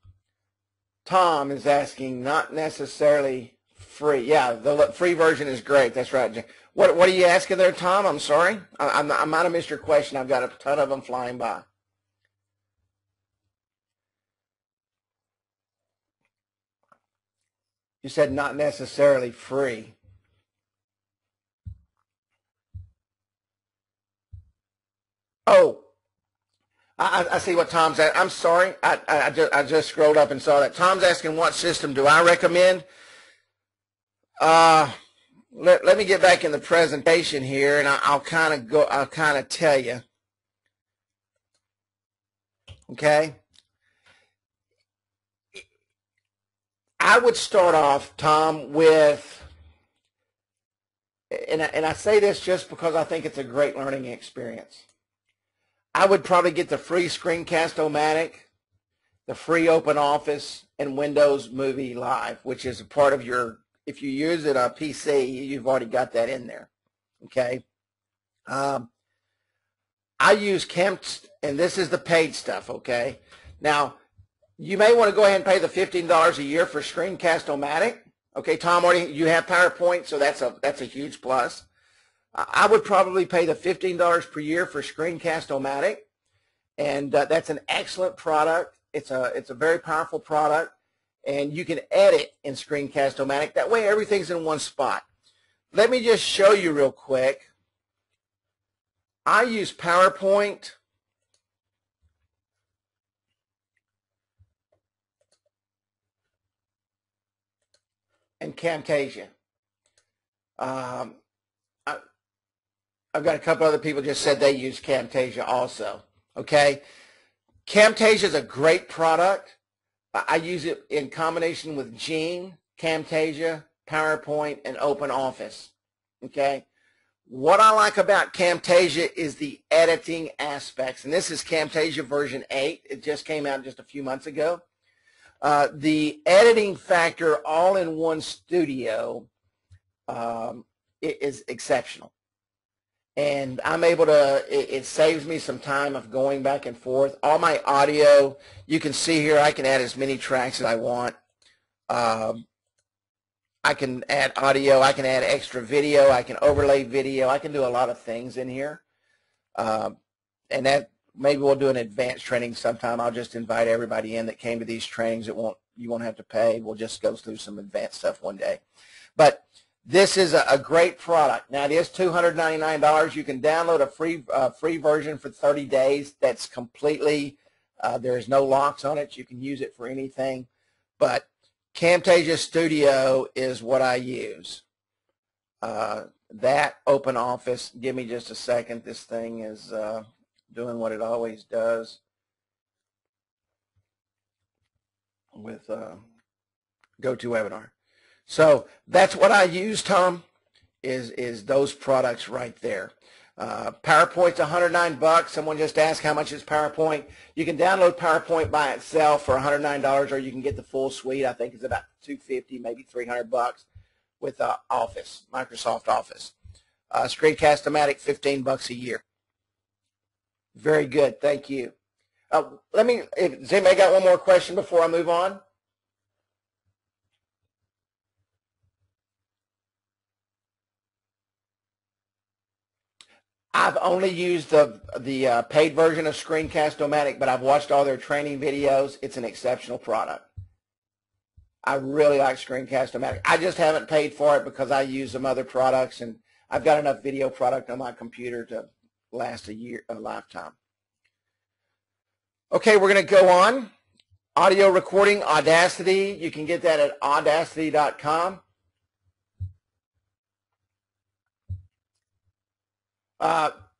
is asking, not necessarily free. Yeah, the free version is great. That's right. What are you asking there, Tom? I'm sorry. I might have missed your question. I've got a ton of them flying by. You said not necessarily free. Oh, I see what Tom's at. I'm sorry. I just scrolled up and saw that. Tom's asking, what system do I recommend? Let me get back in the presentation here, and I'll kind of tell you. Okay. I would start off, Tom, with, and I say this just because I think it's a great learning experience. I would probably get the free Screencast-O-Matic, the free OpenOffice, and Windows Movie Live, which is a part of your, if you use it on PC, you've already got that in there. Okay. I use Camp, and this is the paid stuff. Okay. Now, you may want to go ahead and pay the $15 a year for Screencast-O-Matic. Okay, Tom, already you have PowerPoint, so that's a huge plus. I would probably pay the $15 per year for Screencast-O-Matic, and that's an excellent product. It's a very powerful product, and you can edit in Screencast-O-Matic. That way, everything's in one spot. Let me just show you real quick. I use PowerPoint. And Camtasia. I've got a couple other people just said they use Camtasia also. Okay, Camtasia is a great product. I use it in combination with Gene, Camtasia, PowerPoint, and OpenOffice. Okay, what I like about Camtasia is the editing aspects, and this is Camtasia version 8. It just came out just a few months ago. The editing factor all in one studio is exceptional. And I'm able to, it saves me some time of going back and forth. All my audio, you can see here, I can add as many tracks as I want. I can add audio, I can add extra video, I can overlay video, I can do a lot of things in here. And that, maybe we'll do an advanced training sometime. I'll just invite everybody in that came to these trainings. You won't have to pay. We'll just go through some advanced stuff one day. But this is a great product. Now, it is $299. You can download a free version for 30 days. That's completely, there's no locks on it. You can use it for anything. But Camtasia Studio is what I use. That OpenOffice, give me just a second. This thing is doing what it always does with GoToWebinar. So that's what I use, Tom, is those products right there. PowerPoint's $109. Someone just asked how much is PowerPoint. You can download PowerPoint by itself for $109, or you can get the full suite. I think it's about $250, maybe $300 with Office, Microsoft Office. Screencast-O-Matic, $15 a year. Very good. Thank you. Has anybody got one more question before I move on? I've only used the paid version of Screencast-O-Matic, but I've watched all their training videos. It's an exceptional product. I really like Screencast-O-Matic. I just haven't paid for it because I use some other products, and I've got enough video product on my computer to last a lifetime. Okay, we're going to go on. Audio recording, Audacity. You can get that at audacity.com.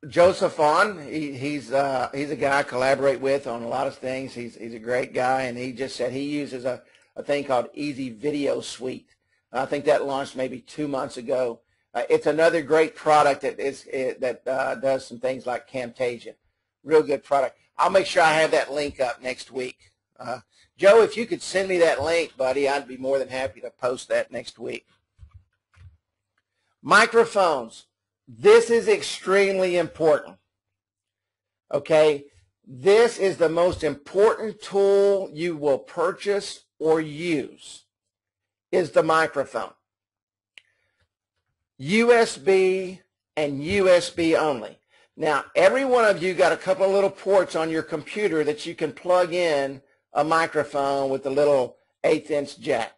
Joseph On, he's a guy I collaborate with on a lot of things. He's a great guy, and he just said he uses a thing called Easy Video Suite. I think that launched maybe 2 months ago. It's another great product that does some things like Camtasia. Real good product. I'll make sure I have that link up next week Joe, if you could send me that link, buddy, I'd be more than happy to post that next week. Microphones. This is extremely important. Okay? This is the most important tool you will purchase or use, is the microphone. USB and USB only. Now, every one of you got a couple of little ports on your computer that you can plug in a microphone with the little 1/8" jack.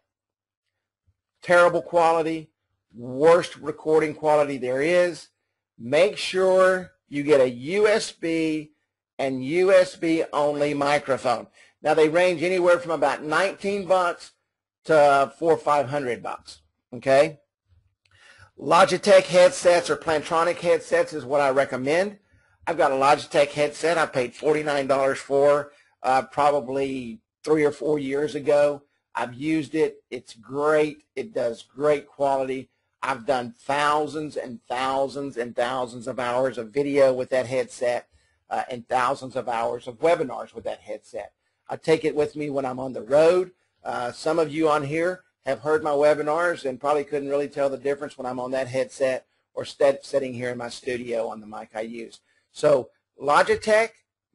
Terrible quality, worst recording quality there is. Make sure you get a USB and USB only microphone. Now, they range anywhere from about $19 to $400 or $500, okay? Logitech headsets or Plantronic headsets is what I recommend. I've got a Logitech headset I paid $49 for probably 3 or 4 years ago. I've used it. It's great. It does great quality. I've done thousands and thousands and thousands of hours of video with that headset and thousands of hours of webinars with that headset. I take it with me when I'm on the road. Some of you on here have heard my webinars and probably couldn't really tell the difference when I'm on that headset or sitting here in my studio on the mic I use. So Logitech,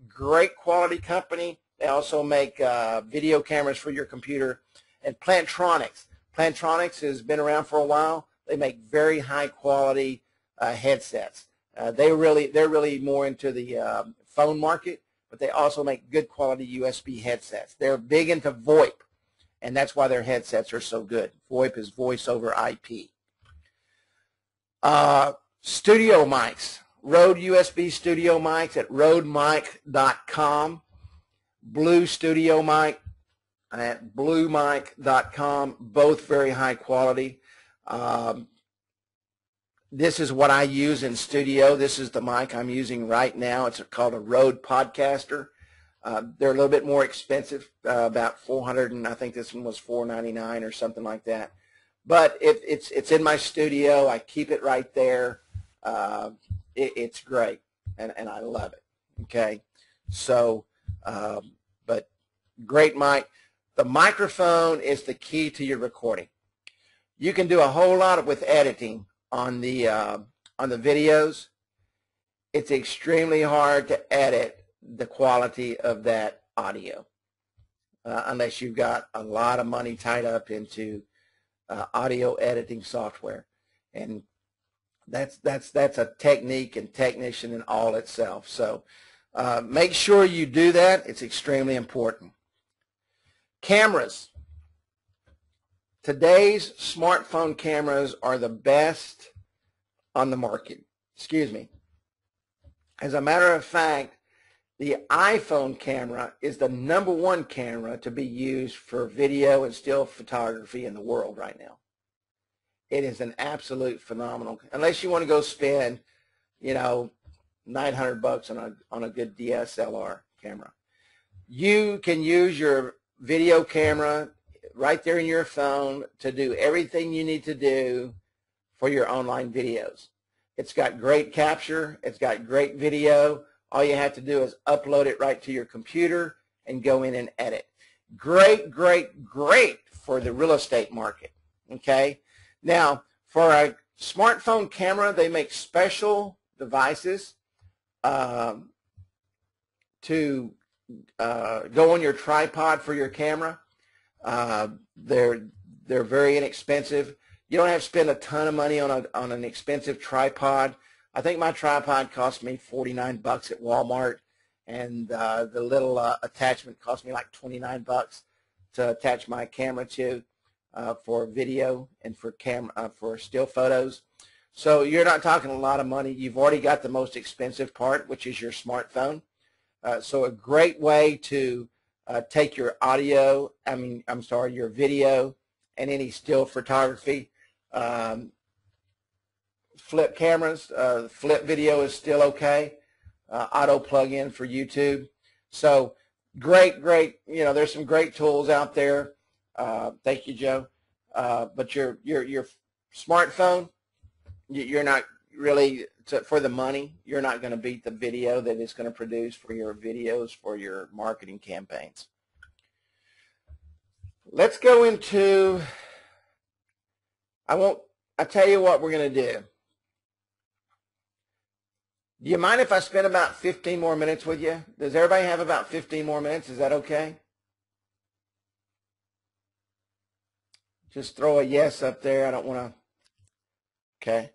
great quality company. They also make video cameras for your computer. And Plantronics. Plantronics has been around for a while. They make very high quality headsets. They're really more into the phone market, but they also make good quality USB headsets. They're big into VoIP. And that's why their headsets are so good. VoIP is voice over IP. Studio mics. Rode USB studio mics at rodemic.com. Blue studio mic at bluemic.com. Both very high quality. This is what I use in studio. This is the mic I'm using right now. It's called a Rode Podcaster. They're a little bit more expensive, about $400, and I think this one was $499 or something like that. But it's in my studio. I keep it right there. It's great, and I love it. Okay, so but great mic. The microphone is the key to your recording. You can do a whole lot with editing on the videos. It's extremely hard to edit the quality of that audio unless you've got a lot of money tied up into audio editing software, and that's a technique and technician in all itself. So make sure you do that. It's extremely important. Cameras. Today's smartphone cameras are the best on the market. Excuse me. As a matter of fact, the iPhone camera is the #1 camera to be used for video and still photography in the world right now. It is an absolute phenomenal, unless you want to go spend, $900 on a good DSLR camera. You can use your video camera right there in your phone to do everything you need to do for your online videos. It's got great capture. It's got great video. All you have to do is upload it right to your computer and go in and edit. Great, great, great for the real estate market, okay? Now, for a smartphone camera, they make special devices to go on your tripod for your camera. They're very inexpensive. You don't have to spend a ton of money on an expensive tripod. I think my tripod cost me $49 at Walmart, and the little attachment cost me like $29 to attach my camera to for video and for still photos. So you're not talking a lot of money. You've already got the most expensive part, which is your smartphone. So a great way to take your your video and any still photography. Flip cameras, flip video is still okay. Auto plug-in for YouTube. So great. There's some great tools out there. Thank you, Joe. But your smartphone, you're not really, for the money, you're not going to beat the video that it's going to produce for your videos for your marketing campaigns. let's go into, I'll tell you what we're going to do. Do you mind if I spend about 15 more minutes with you? Does everybody have about 15 more minutes? Is that okay? Just throw a yes up there. I don't want to. Okay.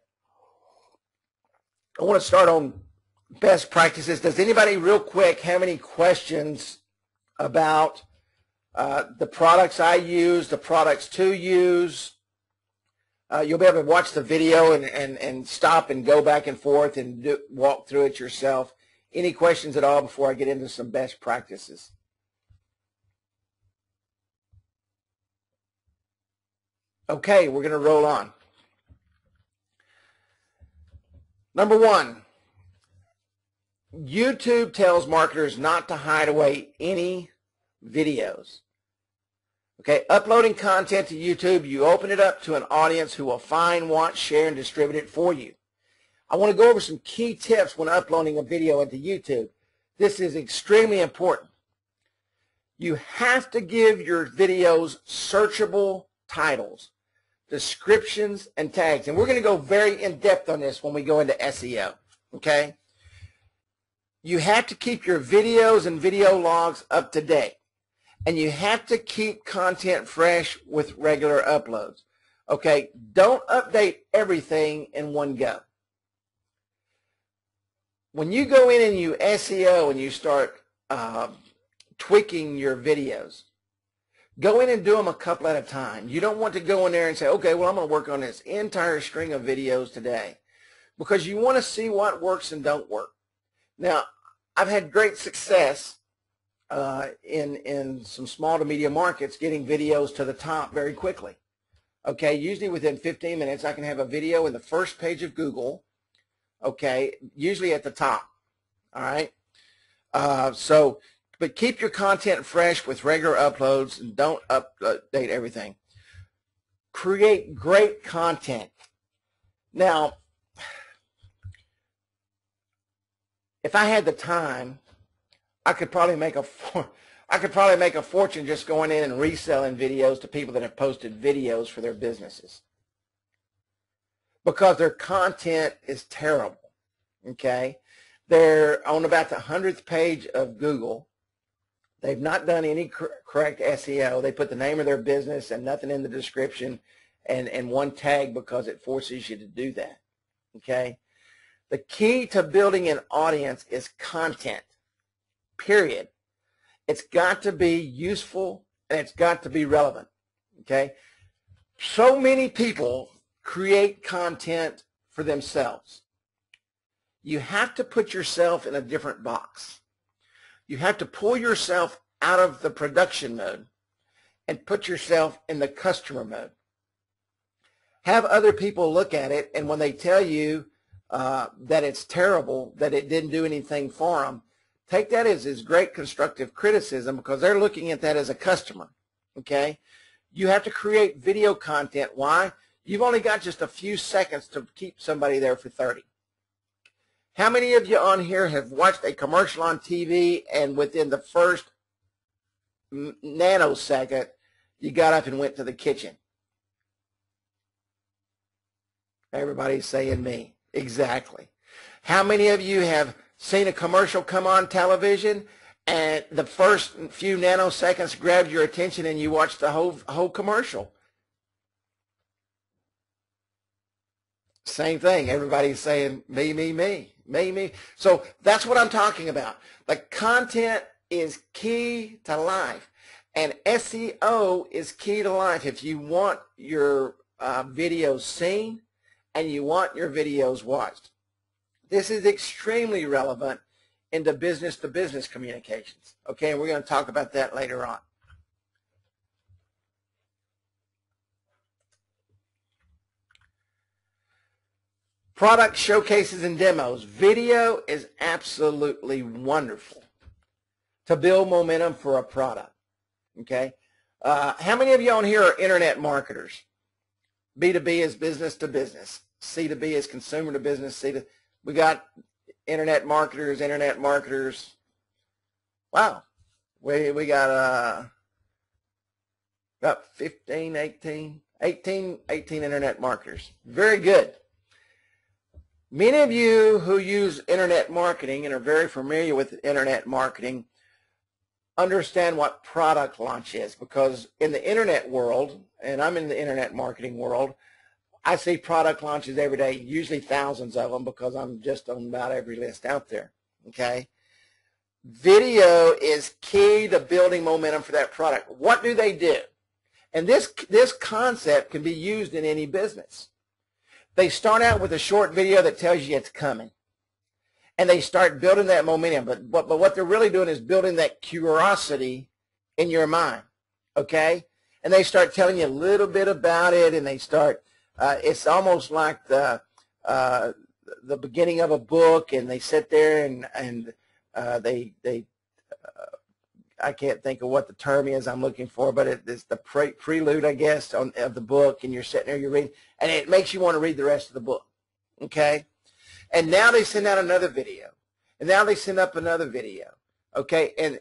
I want to start on best practices. Does anybody real quick have any questions about the products I use, the products to use? You'll be able to watch the video and stop and go back and forth and walk through it yourself. Any questions at all before I get into some best practices? Okay, we're going to roll on. Number one, YouTube tells marketers not to hide away any videos. Okay, uploading content to YouTube, you open it up to an audience who will find, watch, share, and distribute it for you. I want to go over some key tips when uploading a video into YouTube. This is extremely important. You have to give your videos searchable titles, descriptions, and tags. And we're going to go very in-depth on this when we go into SEO. Okay? You have to keep your videos and video logs up to date. And you have to keep content fresh with regular uploads. Okay, don't update everything in one go. When you go in and you SEO and you start tweaking your videos, go in and do them a couple at a time. You don't want to go in there and say, okay, well, I'm going to work on this entire string of videos today, because you want to see what works and don't work. Now, I've had great success in some small to medium markets getting videos to the top very quickly. Okay, usually within 15 minutes I can have a video in the first page of Google, okay, usually at the top. All right, but keep your content fresh with regular uploads and don't update everything. Create great content. Now, if I had the time, I could probably make a fortune just going in and reselling videos to people that have posted videos for their businesses, because their content is terrible. Okay, they're on about the 100th page of Google. They've not done any correct SEO. They put the name of their business and nothing in the description and one tag because it forces you to do that. Okay, the key to building an audience is content. Period. It's got to be useful and it's got to be relevant. Okay? So many people create content for themselves. You have to put yourself in a different box. You have to pull yourself out of the production mode and put yourself in the customer mode. Have other people look at it, and when they tell you that it's terrible, that it didn't do anything for them, take that as great constructive criticism, because they're looking at that as a customer. Okay? You have to create video content. Why? You've only got just a few seconds to keep somebody there for 30. How many of you on here have watched a commercial on TV and within the first nanosecond you got up and went to the kitchen? Everybody's saying me. Exactly. How many of you have seen a commercial come on television and the first few nanoseconds grabbed your attention and you watched the whole commercial? Same thing. Everybody's saying me, me, me, me, me. So that's what I'm talking about. The content is key to life, and SEO is key to life. If you want your videos seen and you want your videos watched, this is extremely relevant into business-to-business communications. Okay, and we're going to talk about that later on. Product showcases and demos. Video is absolutely wonderful to build momentum for a product. Okay, how many of you on here are internet marketers? B2B is business to business. C2B is consumer to business. We got internet marketers. Wow, we got About 15, 18 internet marketers. Very good. Many of you who use internet marketing and are very familiar with internet marketing understand what product launch is, because in the internet world, and I'm in the internet marketing world, I see product launches every day, usually thousands of them, because I'm just on about every list out there, okay? Video is key to building momentum for that product. What do they do? And this concept can be used in any business. They start out with a short video that tells you it's coming. And they start building that momentum. But what they're really doing is building that curiosity in your mind, okay? And they start telling you a little bit about it, and they start, it's almost like the beginning of a book, and they sit there and I can't think of what the term is I'm looking for, but it's the prelude, I guess, of the book, and you're sitting there, you're reading, and it makes you want to read the rest of the book, okay? And now they send out another video, and now they send up another video, okay? And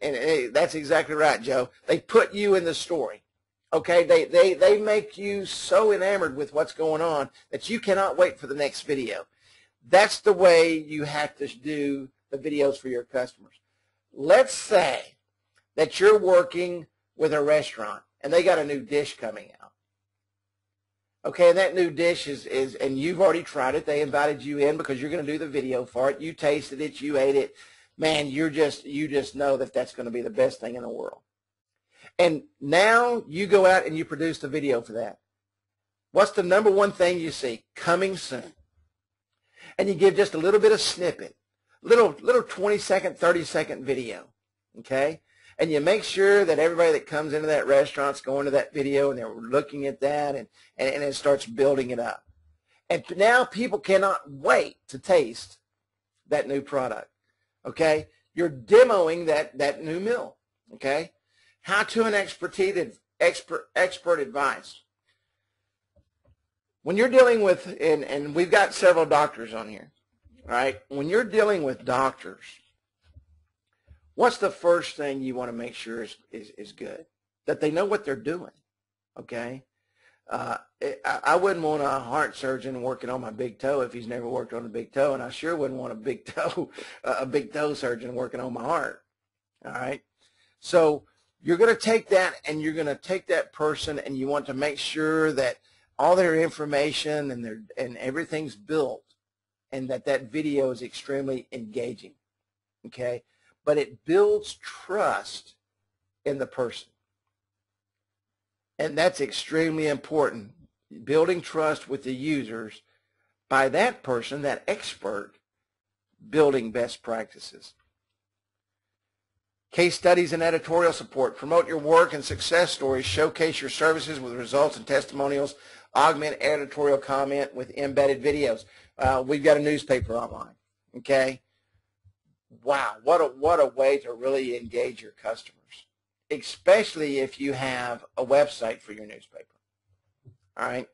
that's exactly right, Joe. They put you in the story, okay? They make you so enamored with what's going on that you cannot wait for the next video. That's the way you have to do the videos for your customers. Let's say that you're working with a restaurant and they got a new dish coming out. Okay, and that new dish is and you've already tried it. They invited you in because you're going to do the video for it. You tasted it, you ate it. Man, you just know that that's going to be the best thing in the world. And now you go out and you produce the video for that. What's the number one thing you see? Coming soon. And you give just a little bit of snippet, little 20-second, 30-second video, okay? And you make sure that everybody that comes into that restaurant's going to that video and they're looking at that, and it starts building it up. And now people cannot wait to taste that new product, okay? You're demoing that new meal, okay? How to and expert advice. When you're dealing with, and we've got several doctors on here, right? When you're dealing with doctors, what's the first thing you want to make sure is good? That they know what they're doing, okay? I wouldn't want a heart surgeon working on my big toe if he's never worked on a big toe, and I sure wouldn't want a big toe surgeon working on my heart, all right? So you're going to take that, and you're going to take that person, and you want to make sure that all their information and everything's built, and that video is extremely engaging, okay? But it builds trust in the person. And that's extremely important, building trust with the users by that person, that expert, building best practices. Case studies and editorial support. Promote your work and success stories. Showcase your services with results and testimonials. Augment editorial comment with embedded videos. We've got a newspaper online, okay? Wow, what a way to really engage your customers, especially if you have a website for your newspaper, all right?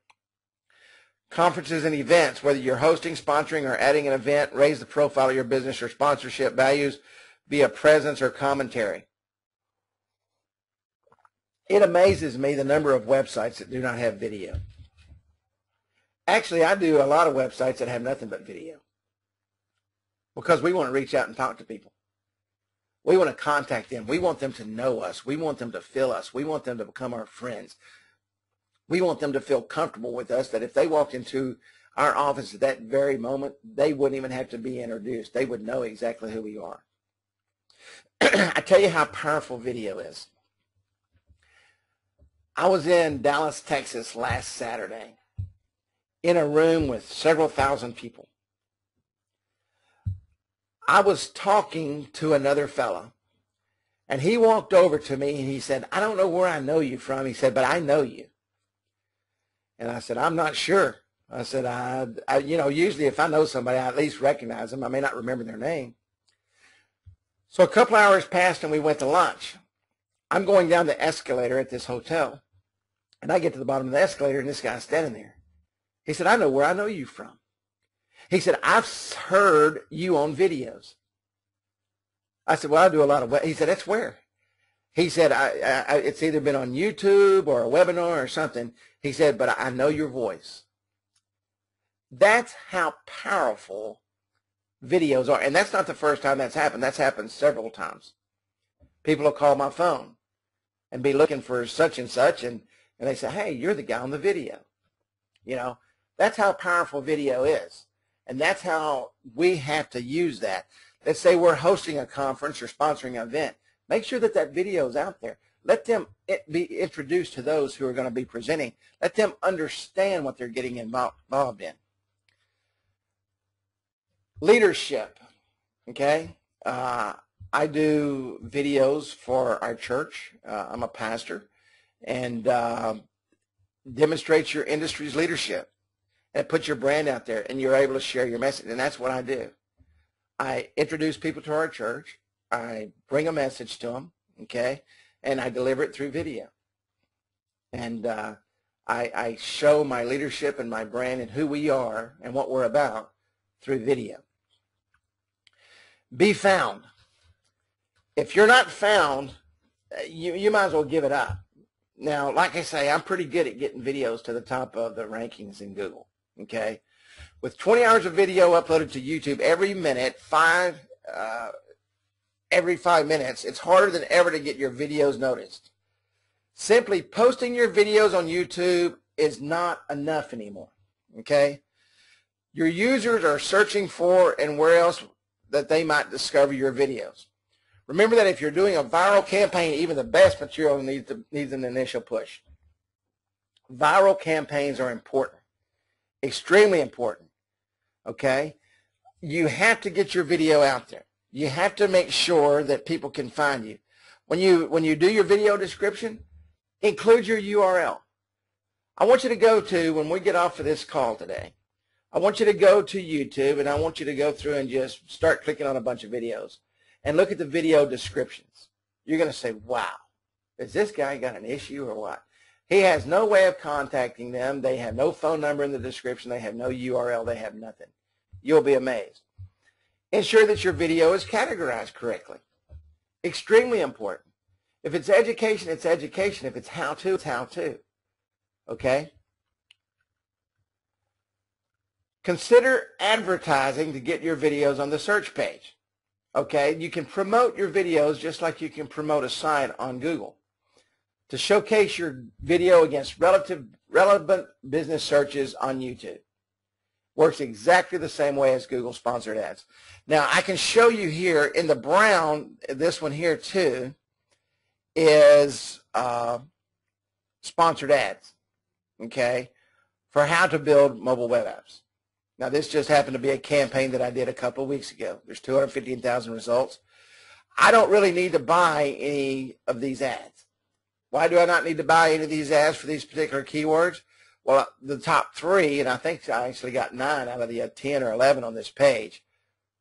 Conferences and events, whether you're hosting, sponsoring, or adding an event, raise the profile of your business or sponsorship values via presence or commentary. It amazes me the number of websites that do not have video. Actually, I do a lot of websites that have nothing but video, because we want to reach out and talk to people. We want to contact them. We want them to know us. We want them to feel us. We want them to become our friends. We want them to feel comfortable with us, that if they walked into our office at that very moment, they wouldn't even have to be introduced. They would know exactly who we are. I tell you how powerful video is. I was in Dallas, Texas last Saturday in a room with several thousand people. I was talking to another fellow, and he walked over to me and he said, "I don't know where I know you from." He said, "But I know you." And I said, "I'm not sure." I said, I usually if I know somebody, I at least recognize them. I may not remember their name. So a couple hours passed and we went to lunch. I'm going down the escalator at this hotel, and I get to the bottom of the escalator, and this guy's standing there. He said, "I know where I know you from." He said, "I've heard you on videos." I said, "Well, I do a lot of," he said, "That's where?" He said, it's either been on YouTube or a webinar or something. He said, but I know your voice. That's how powerful videos are. And that's not the first time that's happened. That's happened several times. People will call my phone and be looking for such and such, and they say, hey, you're the guy on the video. You know, that's how powerful video is. And that's how we have to use that. Let's say we're hosting a conference or sponsoring an event. Make sure that that video is out there. Let them be introduced to those who are going to be presenting. Let them understand what they're getting involved in. Leadership, okay? I do videos for our church. I'm a pastor, and demonstrates your industry's leadership and put your brand out there, and you're able to share your message, and that's what I do. I introduce people to our church. I bring a message to them, okay, and I deliver it through video. And I show my leadership and my brand and who we are and what we're about through video. Be found. If you're not found, you might as well give it up. Now, like I say, I'm pretty good at getting videos to the top of the rankings in Google, okay? With 20 hours of video uploaded to YouTube every minute, every 5 minutes, it's harder than ever to get your videos noticed. Simply posting your videos on YouTube is not enough anymore, okay? Your users are searching for and where else that they might discover your videos. Remember that if you're doing a viral campaign, even the best material needs an initial push. Viral campaigns are important, extremely important, okay? You have to get your video out there. You have to make sure that people can find you. When you do your video description, include your URL. I want you to go to, when we get off of this call today, I want you to go to YouTube, and I want you to go through and just start clicking on a bunch of videos and look at the video descriptions. You're going to say, wow, has this guy got an issue or what? He has no way of contacting them. They have no phone number in the description. They have no URL. They have nothing. You'll be amazed. Ensure that your video is categorized correctly. Extremely important. If it's education, it's education. If it's how-to, it's how-to. Okay? Consider advertising to get your videos on the search page. Okay? You can promote your videos just like you can promote a site on Google. To showcase your video against relevant business searches on YouTube. Works exactly the same way as Google sponsored ads. Now, I can show you here in the brown, this one here too, is sponsored ads, okay, for how to build mobile web apps. Now, this just happened to be a campaign that I did a couple of weeks ago. There's 215,000 results. I don't really need to buy any of these ads. Why do I not need to buy any of these ads for these particular keywords? Well, the top 3, and I think I actually got 9 out of the 10 or 11 on this page,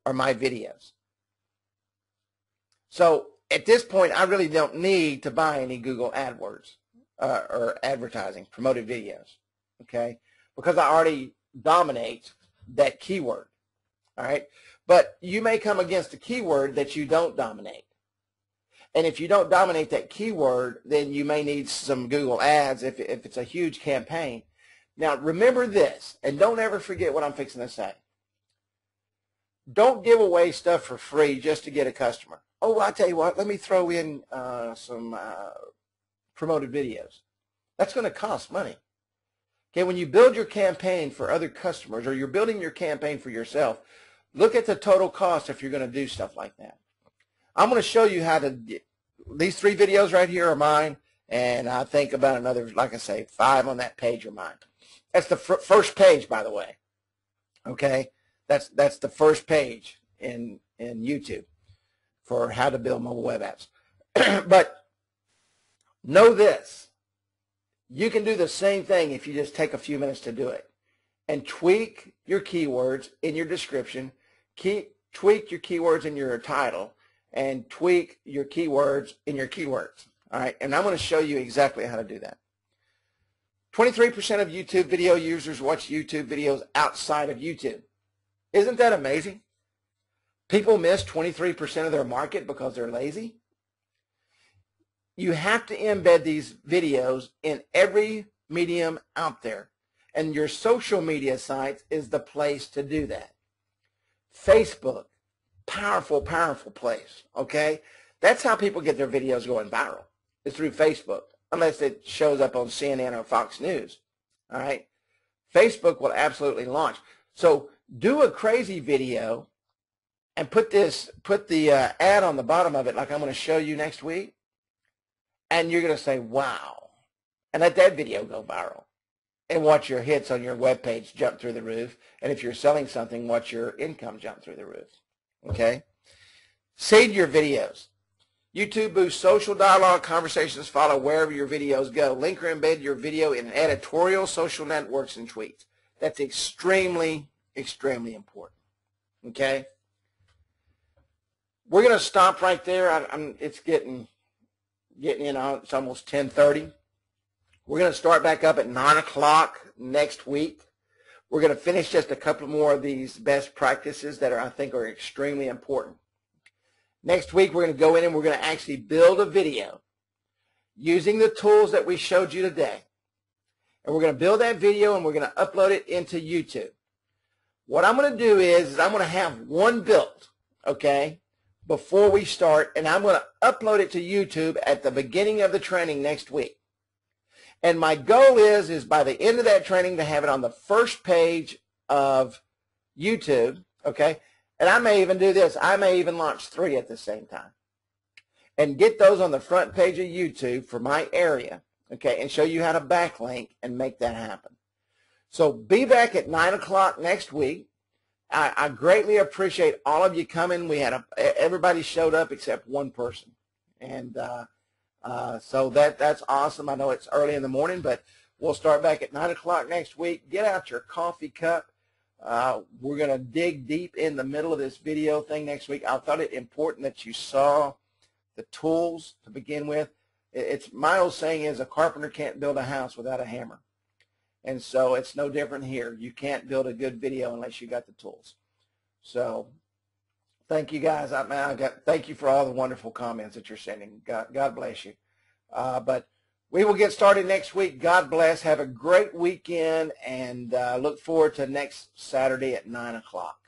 are my videos. So at this point, I really don't need to buy any Google AdWords or advertising, promoted videos, okay, because I already dominate that keyword, all right? But you may come against a keyword that you don't dominate. And if you don't dominate that keyword, then you may need some Google ads if it's a huge campaign. Now, remember this, and don't ever forget what I'm fixing to say. Don't give away stuff for free just to get a customer. Oh, I tell you what, let me throw in some promoted videos. That's going to cost money. Okay, when you build your campaign for other customers or you're building your campaign for yourself, look at the total cost if you're going to do stuff like that. I'm going to show you how to, these 3 videos right here are mine, and I think about another, like I say, 5 on that page are mine. That's the first page, by the way. Okay, that's the first page in YouTube for how to build mobile web apps. But know this, you can do the same thing if you just take a few minutes to do it and tweak your keywords in your description, tweak your keywords in your title, and tweak your keywords in your keywords. All right, and I'm going to show you exactly how to do that. 23% of YouTube video users watch YouTube videos outside of YouTube. Isn't that amazing? People miss 23% of their market because they're lazy. you have to embed these videos in every medium out there. And your social media sites is the place to do that. Facebook, powerful, powerful place, okay? That's how people get their videos going viral, is through Facebook, unless it shows up on CNN or Fox News, all right? Facebook will absolutely launch. So do a crazy video and put the ad on the bottom of it like I'm going to show you next week, and you're going to say, wow, and let that video go viral. And watch your hits on your webpage jump through the roof. And if you're selling something, watch your income jump through the roof. Okay? Seed your videos. YouTube boosts social dialogue. Conversations follow wherever your videos go. Link or embed your video in editorial, social networks, and tweets. That's extremely, extremely important. Okay? We're going to stop right there. It's getting it's almost 10:30. We're going to start back up at 9 o'clock next week. We're going to finish just a couple more of these best practices that I think are extremely important. Next week, we're going to go in and we're going to actually build a video using the tools that we showed you today. And we're going to build that video and we're going to upload it into YouTube. What I'm going to do is I'm going to have one built, okay, before we start, and I'm going to upload it to YouTube at the beginning of the training next week. And my goal is by the end of that training to have it on the first page of YouTube, okay? And I may even do this. I may even launch 3 at the same time and get those on the front page of YouTube for my area, okay, and show you how to backlink and make that happen. So be back at 9 o'clock next week. I greatly appreciate all of you coming. We had everybody showed up except one person. And so that's awesome. I know it's early in the morning, but we'll start back at 9 o'clock next week. Get out your coffee cup. We're going to dig deep in the middle of this video thing next week. I thought it important that you saw the tools to begin with. It's my old saying is a carpenter can't build a house without a hammer. And so it's no different here. You can't build a good video unless you got the tools. So thank you guys. Thank you for all the wonderful comments that you're sending. God bless you. But we will get started next week. God bless. Have a great weekend, and look forward to next Saturday at 9 o'clock.